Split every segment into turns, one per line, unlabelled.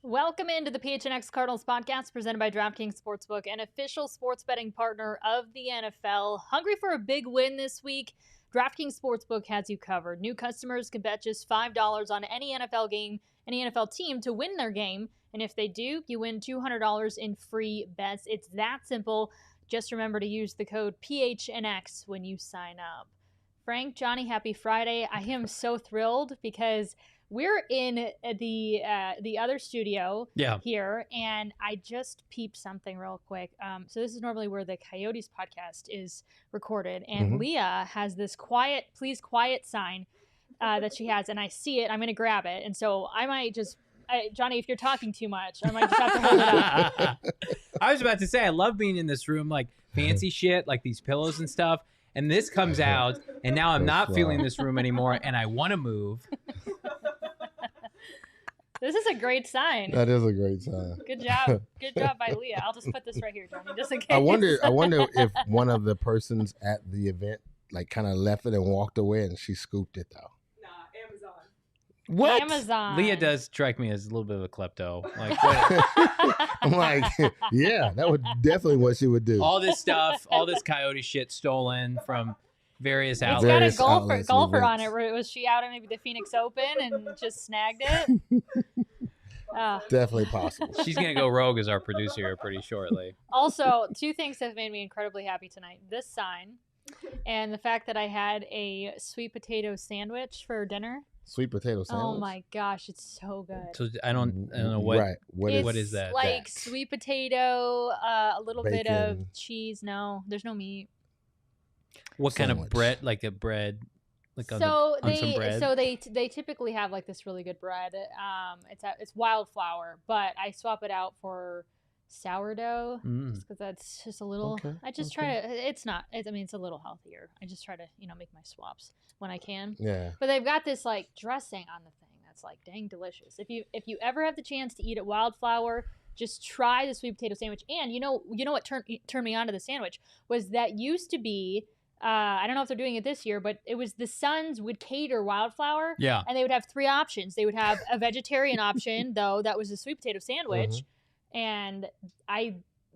Welcome into the PHNX Cardinals podcast presented by DraftKings Sportsbook, an official sports betting partner of the NFL. Hungry for a big win this week? DraftKings Sportsbook has you covered. New customers can bet just $5 on any NFL game, any NFL team to win their game. And if they do, you win $200 in free bets. It's that simple. Just remember to use the code PHNX when you sign up. Frank, Johnny, happy Friday. I am so thrilled because we're in the other studio here, and I just peeped something real quick. So this is normally where the Coyotes podcast is recorded, and Leah has this please quiet sign that she has, and I see it. I'm going to grab it, and so I might just, Johnny, if you're talking too much, I might just have to hold it up.
I was about to say, I love being in this room, like fancy shit, like these pillows and stuff, and this comes out, and now I'm not feeling this room anymore, and I want to move.
This is a great sign.
That is a great sign.
Good job. Good job by Leah. I'll just put this right here, Johnny, just in case.
I wonder if one of the persons at the event like kind of left it and walked away and she scooped it though.
Nah, Amazon.
What?
Amazon.
Leah does strike me as a little bit of a klepto. Like, what?
I'm like, yeah, that would definitely what she would do.
All this stuff, all this Coyote shit stolen from various
It's
outlets.
got a
outlets,
golfer on
events.
it. Was she out at maybe the Phoenix Open and just snagged it?
Definitely possible.
She's going to go rogue as our producer here pretty shortly.
Also, two things have made me incredibly happy tonight. This sign and the fact that I had a sweet potato sandwich for dinner.
Sweet potato sandwich.
Oh my gosh, it's so good.
So I don't know what.
Right. What
It's
is
that?
like
that?
sweet potato, a little bit of
Bacon.
cheese. No, there's no meat.
What kind of
Sandwich.
bread? Like a bread? Like on
So
some bread?
they typically have like this really good bread. It's wildflower, but I swap it out for sourdough just because that's just a little.
Okay,
I just try to. It's a little healthier. I just try to make my swaps when I can.
Yeah.
But they've got this like dressing on the thing that's like dang delicious. If you ever have the chance to eat at Wildflower, just try the sweet potato sandwich. And you know what turned me on to the sandwich was that used to be. I don't know if they're doing it this year, but it was the Suns would cater Wildflower.
Yeah.
And they would have three options. They would have a vegetarian option, though, that was a sweet potato sandwich. And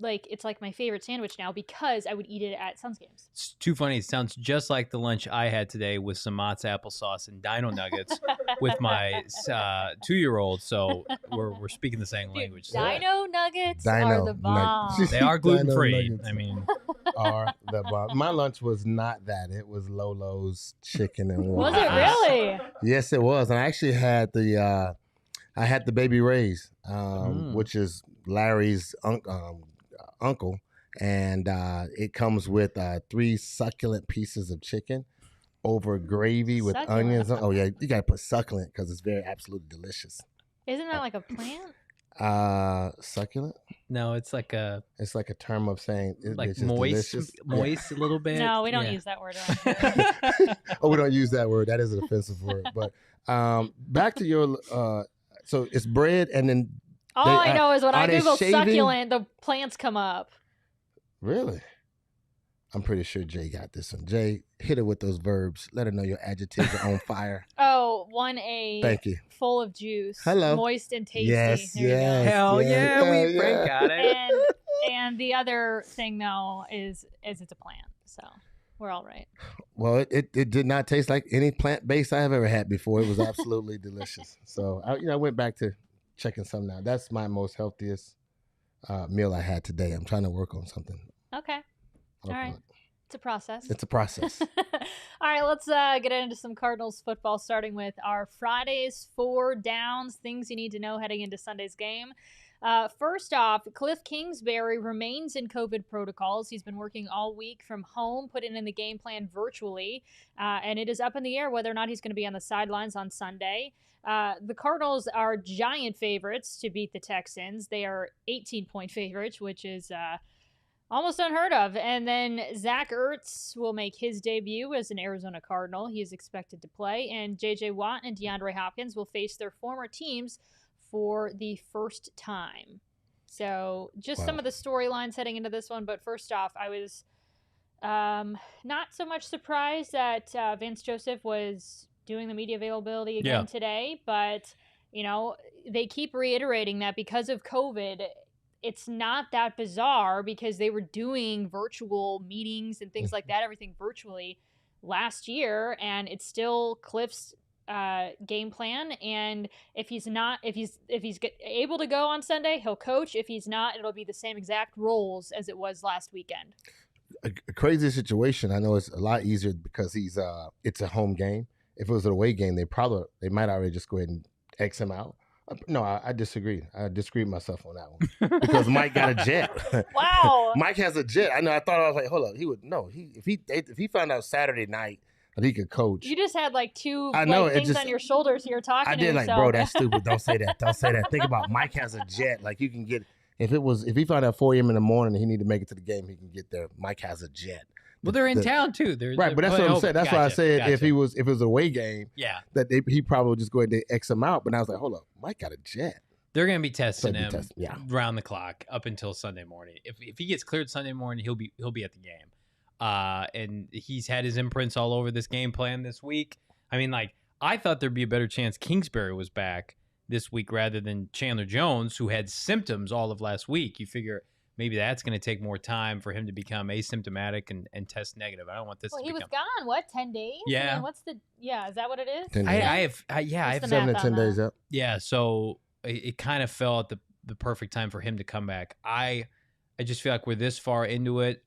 it's like my favorite sandwich now because I would eat it at Suns games.
It's too funny. It sounds just like the lunch I had today with some Mott's applesauce and Dino Nuggets with my 2-year-old. So we're speaking the same language. So
Dino Nuggets
Dino
are the bomb.
Nuggets.
they are gluten
Dino
free.
Nuggets.
I mean,
Are the bomb. My lunch was not that. It was Lolo's chicken and
Was
waffles.
it really?
Yes, it was. And I actually had the Baby Ray's, which is Larry's uncle, and it comes with 3 succulent pieces of chicken over gravy with
Succulent.
onions. Oh yeah, you gotta put succulent because it's very absolutely delicious.
Isn't that like a plant?
Succulent?
no, it's like a
It's like a term of saying
like
it's just
moist
delicious.
a little bit.
No, we don't
Yeah.
use that word around here.
Oh, we don't use that word. That is an offensive word. But back to your so it's bread and then
All
They-
I know is when I
are they
Google
shaving?
succulent, the plants come up.
really? I'm pretty sure Jay got this one. Jay, hit her with those verbs. Let her know your adjectives are on fire.
Oh, 1A.
Thank you.
Full of juice.
Hello.
Moist and tasty.
Yes,
There you
yes.
go.
Hell yeah,
Yeah,
Frank
yeah.
got it.
And the other thing though is it's a plant, so we're all right.
Well, it did not taste like any plant-based I have ever had before. It was absolutely delicious. So I went back to checking something out. That's my most healthiest meal I had today. I'm trying to work on something.
Okay,
Work
all
on
right.
it.
It's a process.
It's a process.
All right, let's get into some Cardinals football, starting with our Fridays 4 downs, things you need to know heading into Sunday's game. First off, Kliff Kingsbury remains in COVID protocols. He's been working all week from home, putting in the game plan virtually, and it is up in the air whether or not he's going to be on the sidelines on Sunday. The Cardinals are giant favorites to beat the Texans. They are 18-point favorites, which is almost unheard of. And then Zach Ertz will make his debut as an Arizona Cardinal. He is expected to play. And J.J. Watt and DeAndre Hopkins will face their former teams for the first time. So just some of the storylines heading into this one. But first off, I was not so much surprised that Vance Joseph was doing the media availability again today. But, they keep reiterating that because of COVID, it's not that bizarre because they were doing virtual meetings and things like that, everything virtually last year, and it's still Kliff's game plan. And if he's able to go on Sunday, he'll coach. If he's not, it'll be the same exact roles as it was last weekend.
A crazy situation. I know it's a lot easier because it's a home game. If it was an away game, they might already just go ahead and X him out. No, I disagree. I disagree with myself on that one because Mike got a jet.
Wow.
Mike has a jet. I know. I thought I was like, hold up. He would no. If he found out Saturday night that he could coach.
You just had like two
things
on your shoulders. You're talking.
I did bro, that's stupid. Don't say that. Don't say that. Think about Mike has a jet. Like you can get if he found out 4 a.m. in the morning and he needed to make it to the game, he can get there. Mike has a jet.
Well, they're in town too.
Right, but that's what I'm saying. That's why I said if it was an away game, that he probably would just go ahead and X him out. But I was like, hold up, Mike got a jet.
They're going to be testing him round the clock up until Sunday morning. If he gets cleared Sunday morning, he'll be at the game. And he's had his imprints all over this game plan this week. I mean, like I thought there'd be a better chance Kingsbury was back this week rather than Chandler Jones, who had symptoms all of last week. You figure maybe that's going to take more time for him to become asymptomatic and test negative. I don't want this.
Well, he was gone. What, 10 days?
Yeah.
I mean, is that what it is?
10 days.
I have
7 to 10 days up.
Yeah. So it kind of fell at the perfect time for him to come back. I just feel like we're this far into it.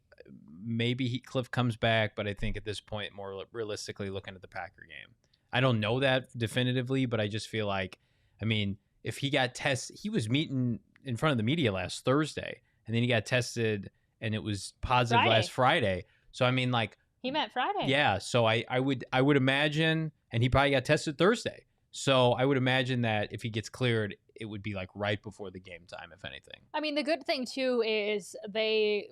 Maybe Kliff comes back, but I think at this point, more realistically, looking at the Packer game, I don't know that definitively, but I just feel like, I mean, if he got tested, he was meeting in front of the media last Thursday, and then he got tested, and it was positive last Friday. So I mean, like
he met Friday.
Yeah. So I would imagine, and he probably got tested Thursday. So I would imagine that if he gets cleared, it would be like right before the game time, if anything.
I mean, the good thing too is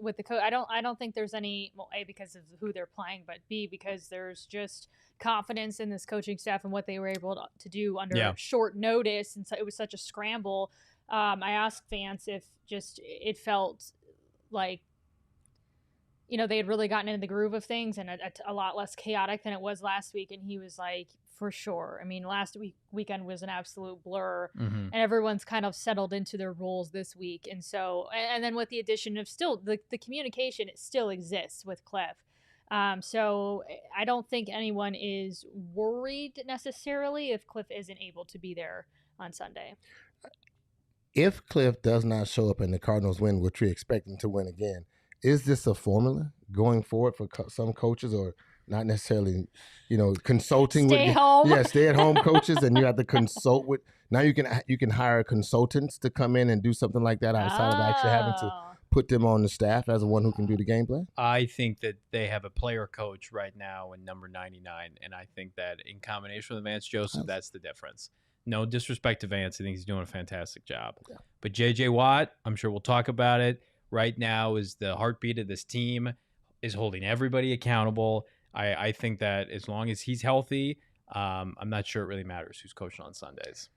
with the coach. I don't think there's any A, because of who they're playing, but B, because there's just confidence in this coaching staff and what they were able to do under short notice, and so it was such a scramble. I asked Vance if it felt like they had really gotten into the groove of things and a lot less chaotic than it was last week, and he was like, for sure. I mean, last weekend was an absolute blur, and everyone's kind of settled into their roles this week. And so, and then with the addition of still the communication, it still exists with Kliff. So I don't think anyone is worried necessarily if Kliff isn't able to be there on Sunday.
If Kliff does not show up and the Cardinals win, which we expect them to win again, is this a formula going forward for some coaches, or not necessarily, consulting
stay home.
Yeah, stay-at-home coaches, and you have to consult with. Now you can hire consultants to come in and do something like that outside of actually having to put them on the staff as the one who can do the game plan.
I think that they have a player coach right now in number 99, and I think that in combination with Vance Joseph, that's the difference. No disrespect to Vance, I think he's doing a fantastic job. Yeah. But J.J. Watt, I'm sure we'll talk about it. Right now is the heartbeat of this team, is holding everybody accountable. I think that as long as he's healthy, I'm not sure it really matters who's coaching on Sundays.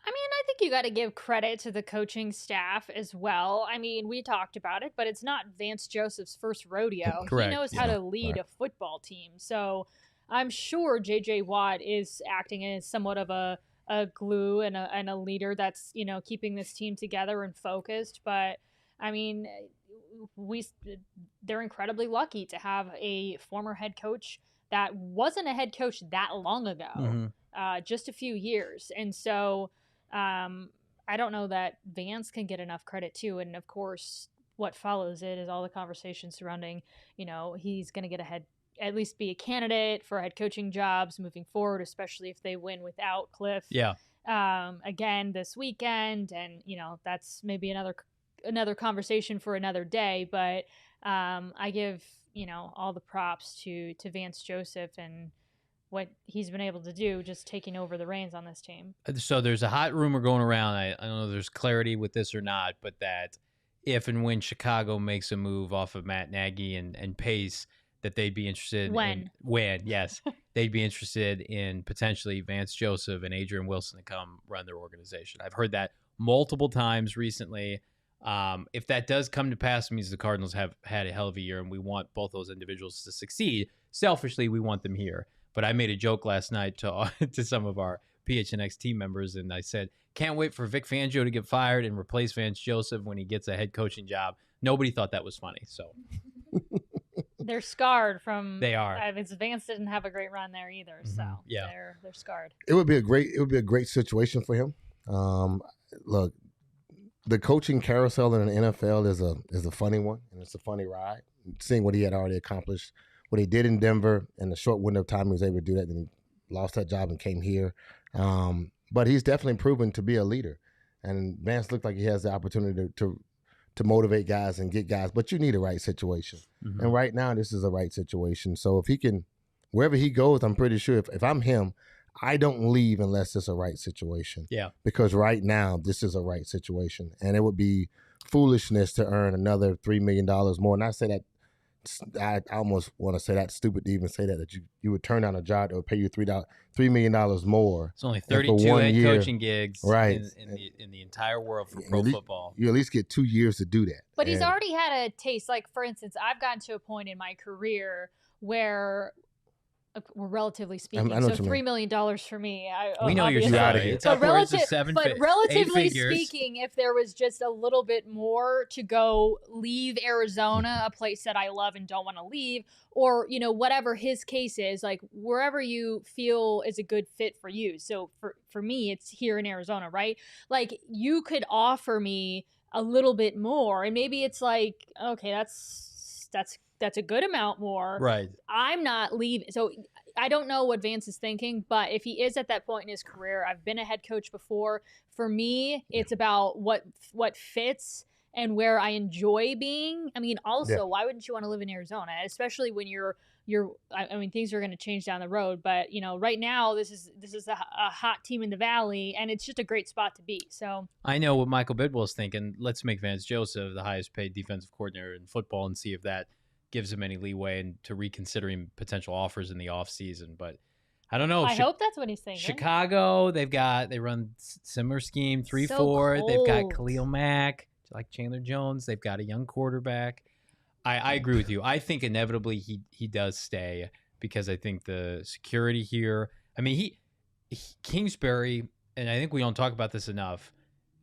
I mean, I think you got to give credit to the coaching staff as well. I mean, we talked about it, but it's not Vance Joseph's first rodeo.
Correct.
He knows how to lead a football team. So I'm sure J.J. Watt is acting as somewhat of a glue and a leader that's, keeping this team together and focused. But, I mean, they're incredibly lucky to have a former head coach that wasn't a head coach that long ago, just a few years. And so I don't know that Vance can get enough credit too. And of course, what follows it is all the conversation surrounding, he's going to get at least be a candidate for head coaching jobs moving forward, especially if they win without Kliff.
Yeah.
Again this weekend, and that's maybe another conversation for another day, but I give all the props to Vance Joseph and what he's been able to do, just taking over the reins on this team.
So there's a hot rumor going around. I don't know if there's clarity with this or not, but that if and when Chicago makes a move off of Matt Nagy and Pace, that they'd be interested they'd be interested in potentially Vance Joseph and Adrian Wilson to come run their organization. I've heard that multiple times recently. If that does come to pass, it means the Cardinals have had a hell of a year, and we want both those individuals to succeed. Selfishly, we want them here. But I made a joke last night to some of our PHNX team members, and I said, can't wait for Vic Fangio to get fired and replace Vance Joseph when he gets a head coaching job. Nobody thought that was funny. So
they're scarred from.
They are.
Vance didn't have a great run there either, so
yeah,
they're scarred.
It would be a great situation for him. Look, the coaching carousel in the NFL is a funny one, and it's a funny ride. Seeing what he had already accomplished, what he did in Denver, in the short window of time he was able to do that, and he lost that job and came here. But he's definitely proven to be a leader, and Vance looked like he has the opportunity to motivate guys and get guys. But you need a right situation, and right now this is a right situation. So if he can, wherever he goes, I'm pretty sure if I'm him, I don't leave unless it's a right situation.
Yeah.
Because right now, this is a right situation. And it would be foolishness to earn another $3 million more. And I say that, I almost want to say that's stupid to even say that you would turn down a job that would pay you $3 million more.
It's only 32 head coaching gigs
right.
in the entire world for pro football.
You at least get 2 years to do that.
But he's already had a taste. Like, for instance, I've gotten to a point in my career where – we're relatively speaking, so $3 million for me.
We know you're out of here. It's upwards of
relatively speaking, if there was just a little bit more to go leave Arizona, a place that I love and don't want to leave, or whatever his case is, like wherever you feel is a good fit for you. So for me, it's here in Arizona, right? Like you could offer me a little bit more, and maybe it's like, okay, that's a good amount more.
Right.
I'm not leaving. So I don't know what Vance is thinking, but if he is at that point in his career, I've been a head coach before. For me, it's about what fits and where I enjoy being. I mean, also, why wouldn't you want to live in Arizona, especially when I mean, things are going to change down the road, but right now this is a hot team in the Valley, and it's just a great spot to be. So
I know what Michael Bidwell's thinking. Let's make Vance Joseph the highest paid defensive coordinator in football and see if that gives him any leeway and to reconsidering potential offers in the offseason. But I don't know.
I hope that's what he's thinking.
Chicago, they run similar scheme, 3-4. They've got Khalil Mack, like Chandler Jones. They've got a young quarterback. I agree with you. I think inevitably he does stay because I think the security here. I mean, Kingsbury, and I think we don't talk about this enough,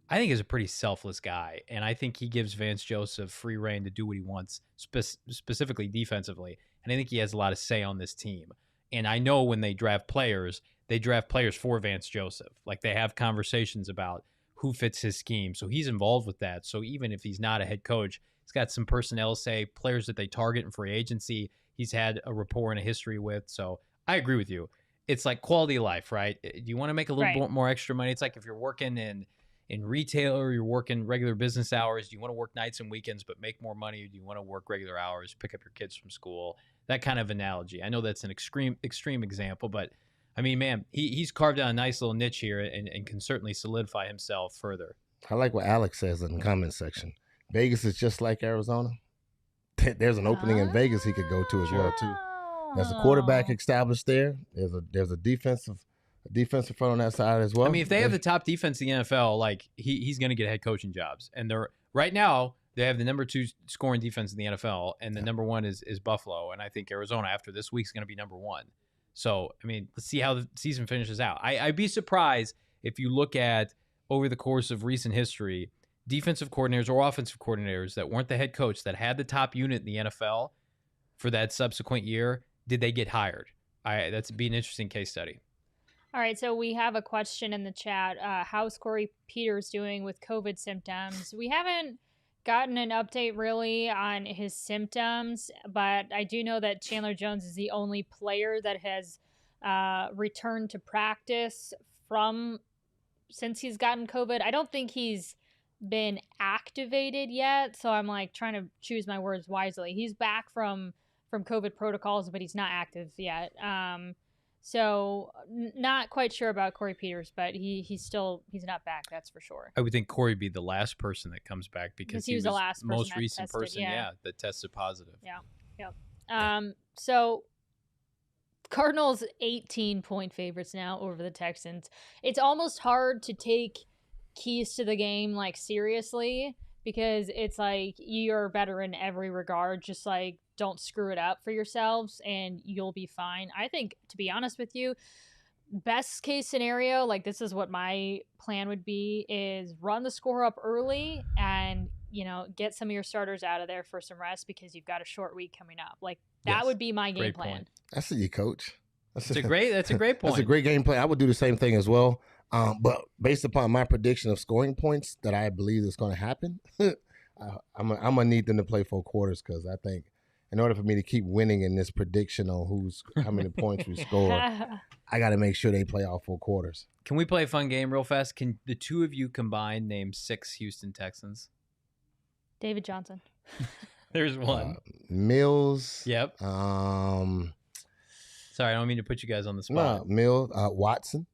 I think is a pretty selfless guy, and I think he gives Vance Joseph free reign to do what he wants, specifically defensively, and I think he has a lot of say on this team. And I know when they draft players for Vance Joseph. Like they have conversations about who fits his scheme, so he's involved with that. So even if he's not a head coach, he's got some personnel say, players that they target in free agency, he's had a rapport and a history with. So I agree with you. It's like quality of life, right? Do you want to make a little bit more extra money? It's like if you're working in retail or you're working regular business hours, do you want to work nights and weekends but make more money, or do you want to work regular hours, pick up your kids from school? That kind of analogy. I know that's an extreme example, but I mean, man, he's carved out a nice little niche here and can certainly solidify himself further.
I like what Alex says in the comment section. Vegas is just like Arizona. There's an opening in Vegas he could go to as well too. There's a quarterback established there. There's a defensive front on that side as well.
I mean, if they have the top defense in the NFL, like he's going to get head coaching jobs. And right now they have the number 2 scoring defense in the NFL, and the number 1 is Buffalo. And I think Arizona after this week is going to be number 1. So I mean, let's see how the season finishes out. I'd be surprised if you look at over the course of recent history, defensive coordinators or offensive coordinators that weren't the head coach that had the top unit in the NFL for that subsequent year, did they get hired? That's be an interesting case study.
All right, so we have a question in the chat. How's Corey Peters doing with COVID symptoms? We haven't gotten an update really on his symptoms, but I do know that Chandler Jones is the only player that has returned to practice since he's gotten COVID. I don't think he's been activated yet, so I'm like trying to choose my words wisely. He's back from COVID protocols, but he's not active yet. So not quite sure about Corey Peters, but he's not back. That's for sure.
I would think Corey would be the last person that comes back because he was the last most recent person, that tested positive.
Yeah. So Cardinals 18-point favorites now over the Texans. It's almost hard to take keys to the game like seriously because it's like you're better in every regard. Just like don't screw it up for yourselves and you'll be fine. I think, to be honest with you, best case scenario, like this is what my plan would be, is run the score up early and, get some of your starters out of there for some rest because you've got a short week coming up. Like that would be my game plan.
Point.
I see you, coach.
That's a great point.
That's a great game plan. I would do the same thing as well. But based upon my prediction of scoring points that I believe is going to happen, I'm gonna need them to play 4 quarters because I think in order for me to keep winning in this prediction on how many points we score, I got to make sure they play all 4 quarters.
Can we play a fun game real fast? Can the two of you combined name 6 Houston Texans?
David Johnson.
There's one.
Mills.
Yep. Sorry, I don't mean to put you guys on the spot.
No, Mills. Watson.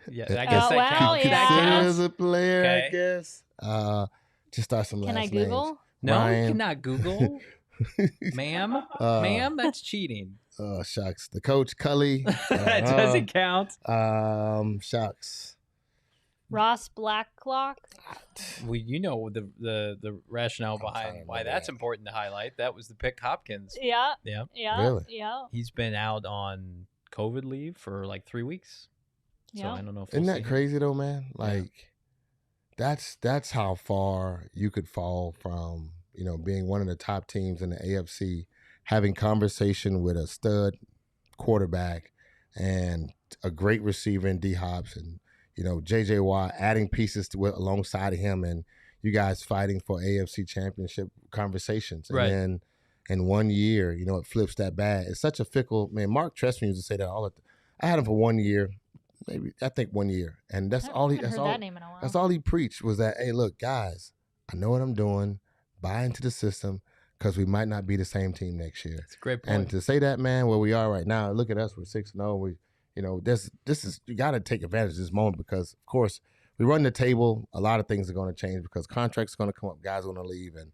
Yeah, I guess that counts.
Yeah.
That counts.
As a player, okay. I guess. Just start some last names.
Can I Google?
Names.
No,
Ryan.
you cannot Google. Ma'am, that's cheating.
Oh, shucks. The coach, Cully.
That doesn't count.
Shucks.
Ross Blacklock.
Well, the rationale behind why that's important to highlight. That was the pick Hopkins.
Yeah.
Really?
Yeah.
He's been out on COVID leave for like 3 weeks. So I don't know if
isn't that crazy though, man? Like that's how far you could fall from, being one of the top teams in the AFC, having conversation with a stud quarterback and a great receiver in D Hops and J.J. Watt, adding pieces alongside of him, and you guys fighting for AFC championship conversations.
Right.
And then in 1 year, it flips that bad. It's such a fickle, man. Mark Trestman used to say that all the time. I had him for 1 year, I think 1 year. And that's all he preached was that, hey, look, guys, I know what I'm doing. Buy into the system because we might not be the same team next year.
It's a great point.
And to say that, man, where we are right now, look at us, we're 6-0. You got to take advantage of this moment because, of course, we run the table. A lot of things are going to change because contracts are going to come up, guys are going to leave. And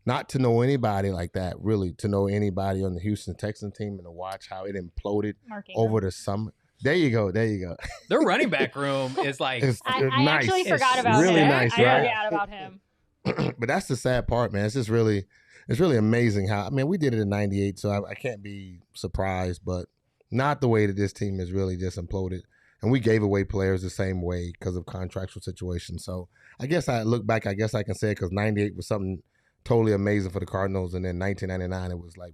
not to know anybody like that, really, to know anybody on the Houston Texans team and to watch how it imploded over the summer. There you go.
Their running back room is like
I
nice.
Actually forgot about
really
him.
Nice,
I
right?
forgot about him.
But that's the sad part, man. It's really amazing how, we did it in 98, so I can't be surprised, but not the way that this team has really just imploded. And we gave away players the same way because of contractual situations. So I guess I look back, I guess I can say it because 98 was something totally amazing for the Cardinals. And then 1999, it was like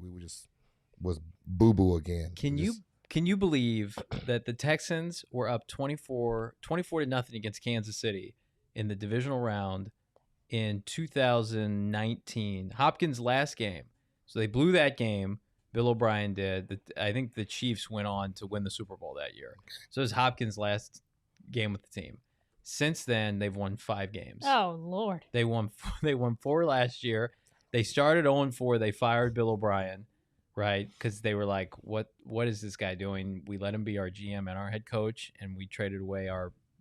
was boo-boo again.
Can you believe that the Texans were up 24-0 against Kansas City in the divisional round in 2019? Hopkins' last game. So they blew that game. Bill O'Brien did. I think the Chiefs went on to win the Super Bowl that year. So it was Hopkins' last game with the team. Since then, they've won 5 games.
Oh, Lord.
They won 4 last year. They started 0-4. They fired Bill O'Brien, right? Because they were like, what is this guy doing? We let him be our GM and our head coach, and we traded away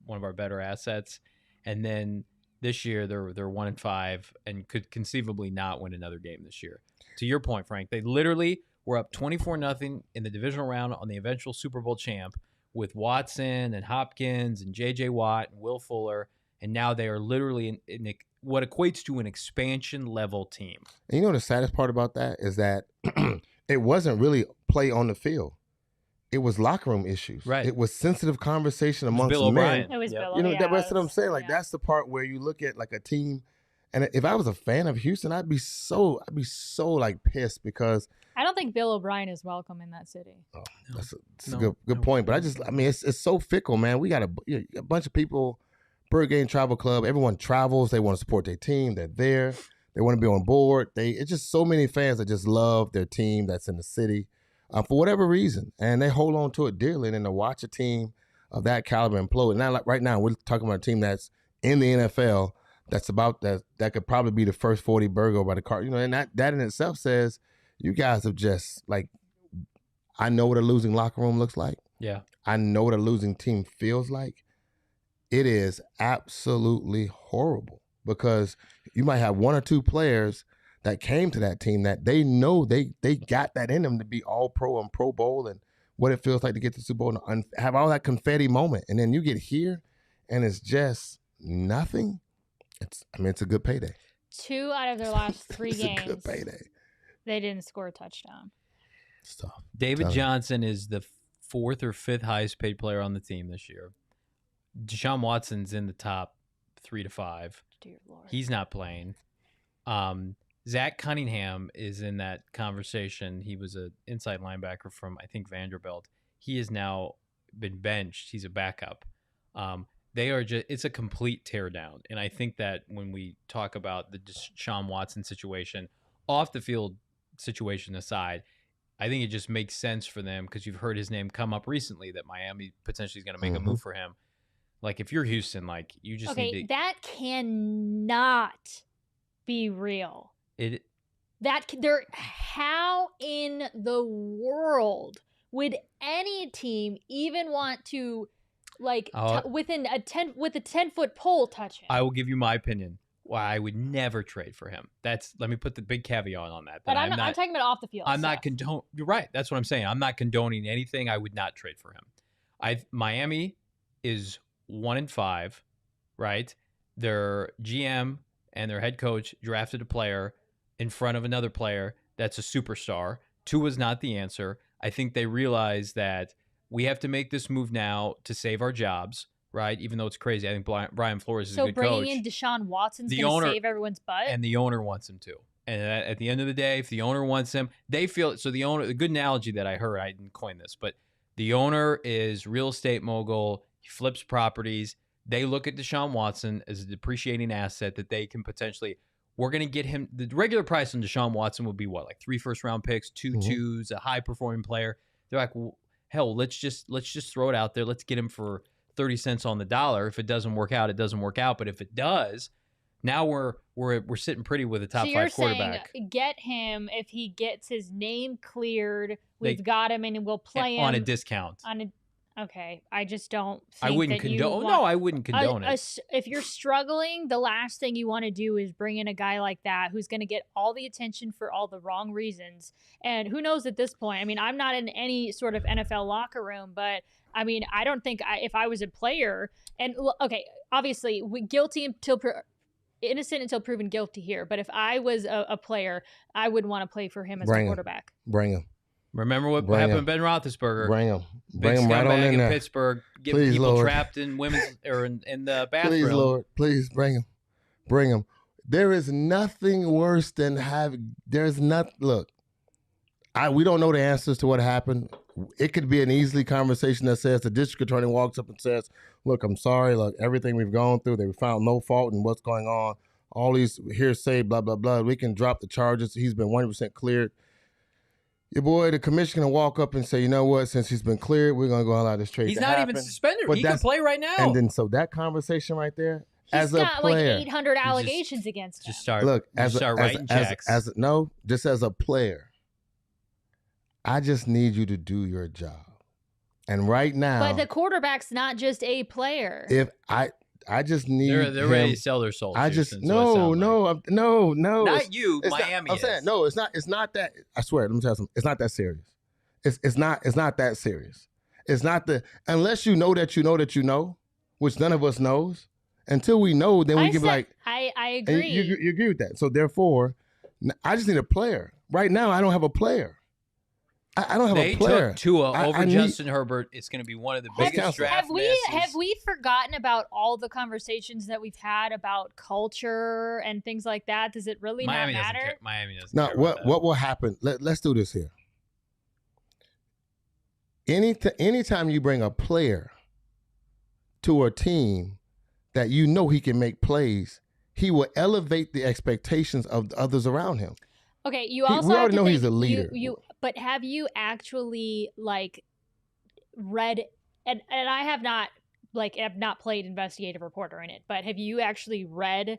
one of our better assets. And then this year, they're 1-5 and could conceivably not win another game this year. To your point, Frank, they literally were up 24-0 in the divisional round on the eventual Super Bowl champ with Watson and Hopkins and J.J. Watt and Will Fuller, and now they are literally in what equates to an expansion-level team.
And the saddest part about that is that it wasn't really play on the field. It was locker room issues.
Right.
It was sensitive conversation amongst
Bill
men.
O'Brien.
It was
Yep.
Bill.
That's what I'm saying. Like that's the part where you look at like a team, and if I was a fan of Houston, I'd be so like pissed because
I don't think Bill O'Brien is welcome in that city.
Oh, that's a good point. But it's so fickle, man. We got a bunch of people, Bird Game Travel Club. Everyone travels. They want to support their team. They're there. They want to be on board. It's just so many fans that just love their team that's in the city for whatever reason, and they hold on to it dearly. And to watch a team of that caliber implode. Now, like right now, we're talking about a team that's in the NFL. That's about that could probably be the first 40 burger by the Cardinals. And that in itself says you guys have just like, I know what a losing locker room looks like.
Yeah.
I know what a losing team feels like. It is absolutely horrible because you might have 1 or 2 players that came to that team that they know they got that in them to be all pro and Pro Bowl and what it feels like to get to the Super Bowl and have all that confetti moment. And then you get here and it's just nothing. It's a good payday.
2 out of their last 3 games.
It's a good payday.
They didn't score a touchdown.
It's tough.
David Johnson is the 4th or 5th highest paid player on the team this year. Deshaun Watson's in the top 3 to 5.
Dear Lord.
He's not playing. Zach Cunningham is in that conversation. He was an inside linebacker from, I think, Vanderbilt. He has now been benched. He's a backup. They are just, it's a complete teardown. And I think that when we talk about the Deshaun Watson situation, off the field situation aside, I think it just makes sense for them because you've heard his name come up recently that Miami potentially is going to make a move for him. Like, if you're Houston, like, you just need to...
that cannot be real. How in the world would any team even want to, like, with a 10-foot pole touch him?
I will give you my opinion. Why I would never trade for him. Let me put the big caveat on that.
But I'm talking about off the field.
I'm not condoning. You're right. That's what I'm saying. I'm not condoning anything. I would not trade for him. Miami is 1-5, right? Their GM and their head coach drafted a player in front of another player that's a superstar. Tua is not the answer. I think they realize that we have to make this move now to save our jobs, right? Even though it's crazy. I think Brian Flores is a good coach.
So bringing in Deshaun Watson's going to save everyone's butt?
And the owner wants him to. And at the end of the day, if the owner wants him, they feel it. So the owner, a good analogy that I heard, I didn't coin this, but the owner is real estate mogul. He flips properties. They look at Deshaun Watson as a depreciating asset that they can potentially, we're going to get him. The regular price on Deshaun Watson would be what, like 3 first-round picks, 2 twos, a high-performing player. They're like, well, hell, let's just throw it out there. Let's get him for 30 cents on the dollar. If it doesn't work out, it doesn't work out. But if it does, now we're sitting pretty with a top 5 quarterback.
Saying get him if he gets his name cleared. We've got him and we'll play him
on a discount.
Okay, I just don't think
I wouldn't condone. No, I wouldn't condone it.
If you're struggling, the last thing you want to do is bring in a guy like that who's going to get all the attention for all the wrong reasons. And who knows at this point? I mean, I'm not in any sort of NFL locker room, but I mean, I don't think if I was a player, and okay, obviously, innocent until proven guilty here. But if I was a player, I would want to play for him as a quarterback.
Bring him.
Remember what happened to Ben Roethlisberger?
Bring him.
Bring him right on in there. Pittsburgh, getting people
Lord.
trapped in women's or in the bathroom.
Please, Lord, please bring him. Bring him. There is nothing worse than look. We don't know the answers to what happened. It could be an easy conversation that says the district attorney walks up and says, "Look, I'm sorry. Look, everything we've gone through, they found no fault in what's going on. All these hearsay, blah blah blah. We can drop the charges. He's been 100% cleared." Your boy, the commissioner, can walk up and say, "You know what? Since he's been cleared, we're gonna go allow this trade."
He's
to
not
happen.
even suspended.
But
he can play right now.
And then so that conversation right there,
He's got like 800 allegations against him.
Just start.
Look,
start writing checks.
Just as a player, I just need you to do your job. And right now,
but the quarterback's not just a player.
If I just need
they're ready to sell their souls.
I just
Houston,
no.
Not you, Miami.
I'm saying no. It's not that. I swear. Let me tell you something. It's not that serious. It's not that serious. It's not unless you know that you know that you know, which none of us knows. Until we know, then we can be like,
I agree.
You agree with that. So therefore, I just need a player. Right now, I don't have a player. I don't have a player.
They took Tua over Justin Herbert. It's going to be one of the biggest draft misses.
Have we forgotten about all the conversations that we've had about culture and things like that? Does it really not matter?
Miami doesn't
now,
care
what will happen? Let's do this here. Anytime you bring a player to a team that you know he can make plays, he will elevate the expectations of the others around him.
Okay, we already know he's a leader. But have you actually read and I have not played investigative reporter in it, but have you actually read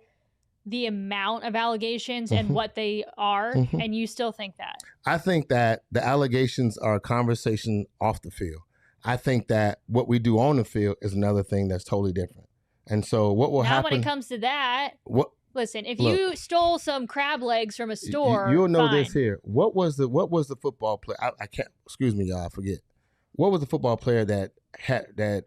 the amount of allegations and what they are, and you still think that?
I think that the allegations are a conversation off the field. I think that what we do on the field is another thing that's totally different. And so what will happen?
When it comes to that, listen, if you stole some crab legs from a store,
you'll know this here. What was the football player? I can't. Excuse me, y'all. I forget. What was the football player that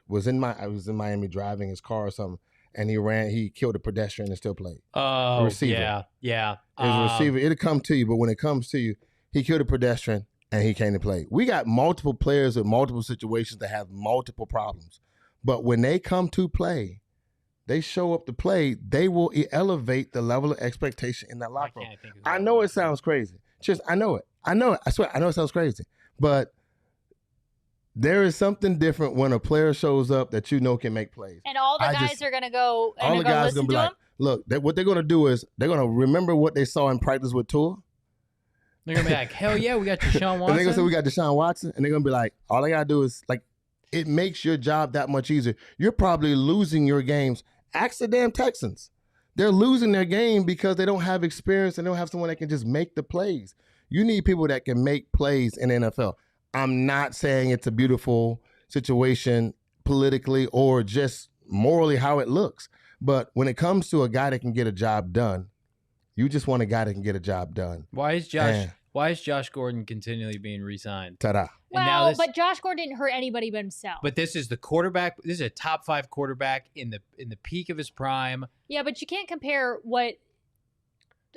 was in Miami driving his car or something, and he killed a pedestrian and still played?
Oh, receiver. Yeah.
It was a receiver. It'll come to you, but when it comes to you, he killed a pedestrian and he came to play. We got multiple players with multiple situations that have multiple problems. But when they come to play, they show up to play, they will elevate the level of expectation in that locker room. I know it sounds crazy. I know it. I swear, I know it sounds crazy. But there is something different when a player shows up that you know can make plays.
And all the guys are going to go and
all the guys are going to be like, look, what they're going to do is they're going to remember what they saw in practice with Tua.
They're going to be like, hell yeah, we got Deshaun Watson.
And they're going to say, we got Deshaun Watson. And they're going to be like, all I got to do is, like, it makes your job that much easier. You're probably losing your games. Ask the damn Texans. They're losing their game because they don't have experience and they don't have someone that can just make the plays. You need people that can make plays in the NFL. I'm not saying it's a beautiful situation politically or just morally how it looks. But when it comes to a guy that can get a job done, you just want a guy that can get a job done.
Why is Josh Gordon continually being re-signed?
Ta-da.
Well, but Josh Gordon didn't hurt anybody but himself.
But this is the quarterback. This is a top 5 quarterback in the peak of his prime.
Yeah, but you can't compare what.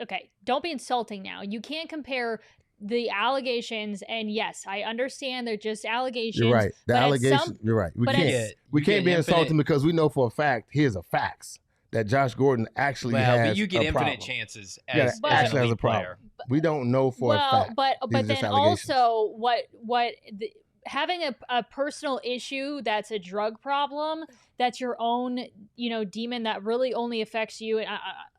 Okay, don't be insulting now. You can't compare the allegations, and yes, I understand they're just allegations.
You're right. The allegations. You're right. We can't be insulting because we know for a fact. Here's a facts that Josh Gordon actually has.
But you get infinite chances as an elite player.
We don't know for a fact.
But then also having a personal issue that's a drug problem, that's your own, demon that really only affects you.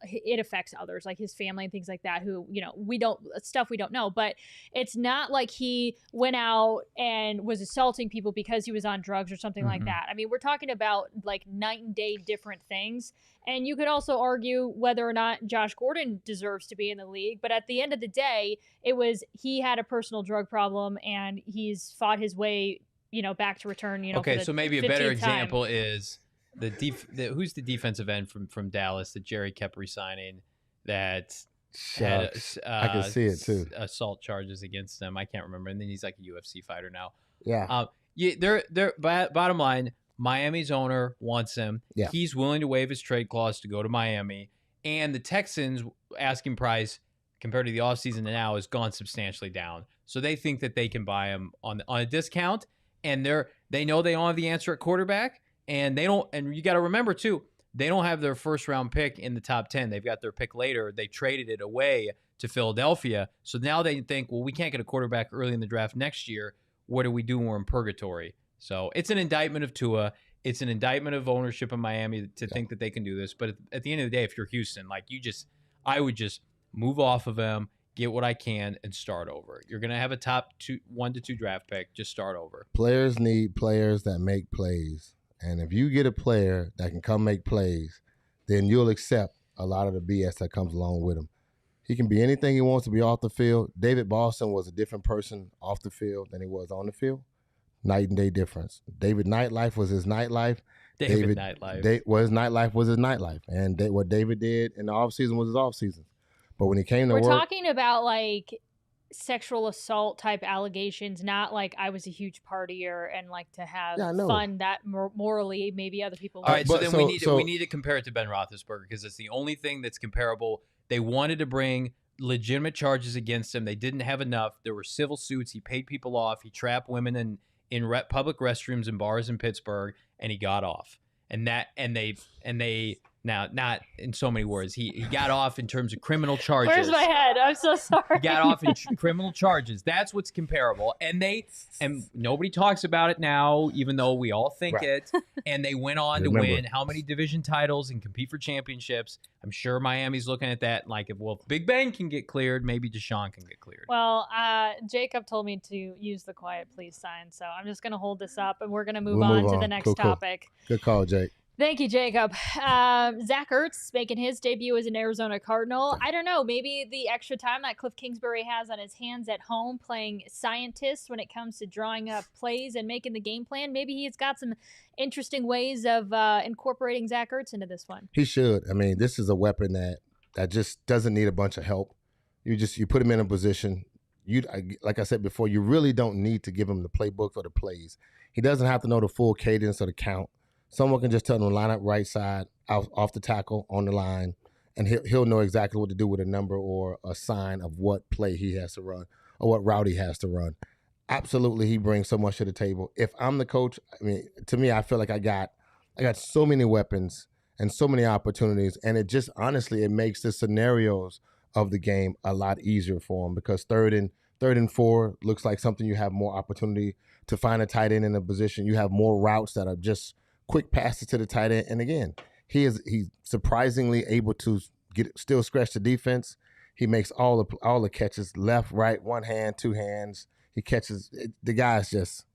It affects others, like his family and things like that, who, we don't know. But it's not like he went out and was assaulting people because he was on drugs or something like that. I mean, we're talking about like night and day different things. And you could also argue whether or not Josh Gordon deserves to be in the league. But at the end of the day, he had a personal drug problem and he's fought his way, back to return,
Okay, so maybe a better example
time.
is who's the defensive end from Dallas that Jerry kept re-signing that had
I can see it too.
Assault charges against him. I can't remember. And then he's like a UFC fighter now.
Yeah.
They're bottom line, Miami's owner wants him.
Yeah.
He's willing to waive his trade clause to go to Miami. And the Texans' asking price compared to the offseason to now has gone substantially down. So they think that they can buy him on a discount. And they know they don't have the answer at quarterback. And you got to remember too, they don't have their first round pick in the top 10. They've got their pick later. They traded it away to Philadelphia. So now they think, well, we can't get a quarterback early in the draft next year. What do we do when we're in purgatory? So it's an indictment of Tua. It's an indictment of ownership in Miami to think that they can do this. But at the end of the day, if you're Houston, I would just move off of him, get what I can, and start over. You're going to have a top 1 to 2 draft pick. Just start over.
Players need players that make plays. And if you get a player that can come make plays, then you'll accept a lot of the BS that comes along with him. He can be anything he wants to be off the field. David Boston was a different person off the field than he was on the field. Night and day difference. David nightlife was his nightlife.
David nightlife.
His nightlife was his nightlife. And what David did in the offseason was his offseason. But when he came to work.
We're talking about like sexual assault type allegations, not like I was a huge partier and like to have fun that morally maybe other people.
All right, we need to compare it to Ben Roethlisberger because it's the only thing that's comparable. They wanted to bring legitimate charges against him. They didn't have enough. There were civil suits. He paid people off. He trapped women in public restrooms and bars in Pittsburgh, and he got off. And they now, not in so many words, he got off in terms of criminal charges.
Where's my head? I'm so sorry.
He got off in criminal charges. That's what's comparable. And nobody talks about it now, even though we all think it. And they went on to win how many division titles and compete for championships. I'm sure Miami's looking at that like, if Big Ben can get cleared, maybe Deshaun can get cleared.
Well, Jacob told me to use the quiet please sign, so I'm just going to hold this up and we're going to move on to the next topic.
Good call, Jake.
Thank you, Jacob. Zach Ertz making his debut as an Arizona Cardinal. I don't know, maybe the extra time that Kliff Kingsbury has on his hands at home playing scientist when it comes to drawing up plays and making the game plan, maybe he's got some interesting ways of incorporating Zach Ertz into this one.
He should. I mean, this is a weapon that just doesn't need a bunch of help. You put him in a position. Like I said before, you really don't need to give him the playbooks or the plays. He doesn't have to know the full cadence or the count. Someone can just tell him to line up right side, off the tackle, on the line, and he'll know exactly what to do with a number or a sign of what play he has to run. or what route he has to run. Absolutely, he brings so much to the table. If I'm the coach, I mean, to me, I feel like I got so many weapons and so many opportunities, and it just honestly it makes the scenarios of the game a lot easier for him, because third and 4 looks like something you have more opportunity to find a tight end in a position. You have more routes that are just quick passes to the tight end, and again, he's surprisingly able to still scratch the defense. He makes all the catches, left, right, one hand, two hands. He catches. The guy's just,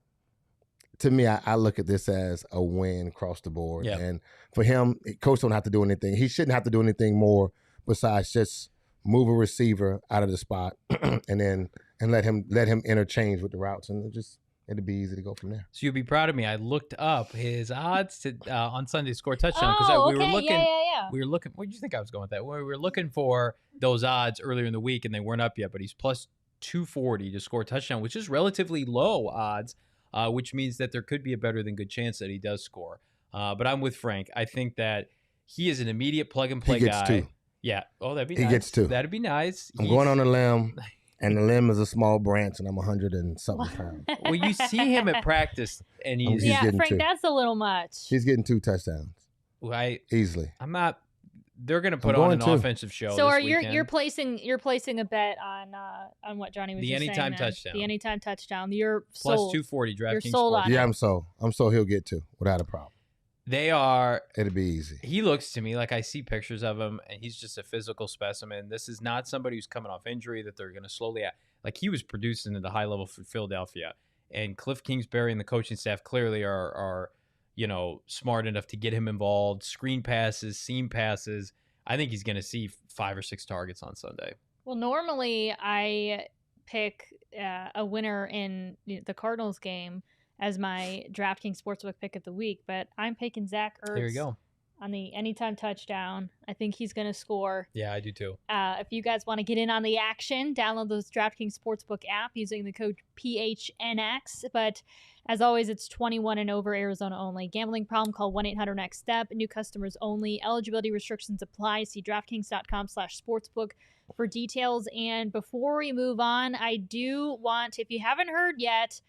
to me, I look at this as a win across the board.
Yep.
And for him, coach don't have to do anything. He shouldn't have to do anything more besides just move a receiver out of the spot and let him interchange with the routes, and it'd be easy to go from there.
So you'll be proud of me. I looked up his odds to on Sunday to score a touchdown, because
we
were looking.
Yeah.
We were looking. Where did you think I was going with that? We were looking for those odds earlier in the week, and they weren't up yet. But he's plus 240 to score a touchdown, which is relatively low odds, which means that there could be a better than good chance that he does score. But I'm with Frank. I think that he is an immediate plug and play guy.
He gets 2.
Yeah. Oh, that'd be
nice.
He
gets 2.
That'd be nice.
I'm going on a limb. And the limb is a small branch, and I'm 100 and something pounds.
Well, you see him at practice, and he's
Frank,
2.
that's a little much.
He's getting 2 touchdowns. Easily.
I'm not. They're going to put on an offensive show.
So
this
you're placing a bet on what Johnny was
the
just
anytime
saying,
touchdown.
The anytime touchdown. You're
plus
sold.
240 DraftKings.
You're sold on it.
Yeah, I'm sold he'll get 2 without a problem. It'll be easy.
He looks to me like, I see pictures of him, and he's just a physical specimen. This is not somebody who's coming off injury that they're going to slowly like he was producing at the high level for Philadelphia, and Kliff Kingsbury and the coaching staff clearly are smart enough to get him involved. Screen passes, seam passes. I think he's going to see 5 or 6 targets on Sunday.
Well, normally I pick a winner in the Cardinals game as my DraftKings Sportsbook pick of the week, but I'm picking Zach Ertz.
There you go.
On the anytime touchdown. I think he's going to score.
Yeah, I do too.
If you guys want to get in on the action, download those DraftKings Sportsbook app using the code PHNX. But as always, it's 21 and over, Arizona only. Gambling problem, call 1-800-NEXT-STEP. New customers only. Eligibility restrictions apply. See DraftKings.com/sportsbook for details. And before we move on, I do want, if you haven't heard yet,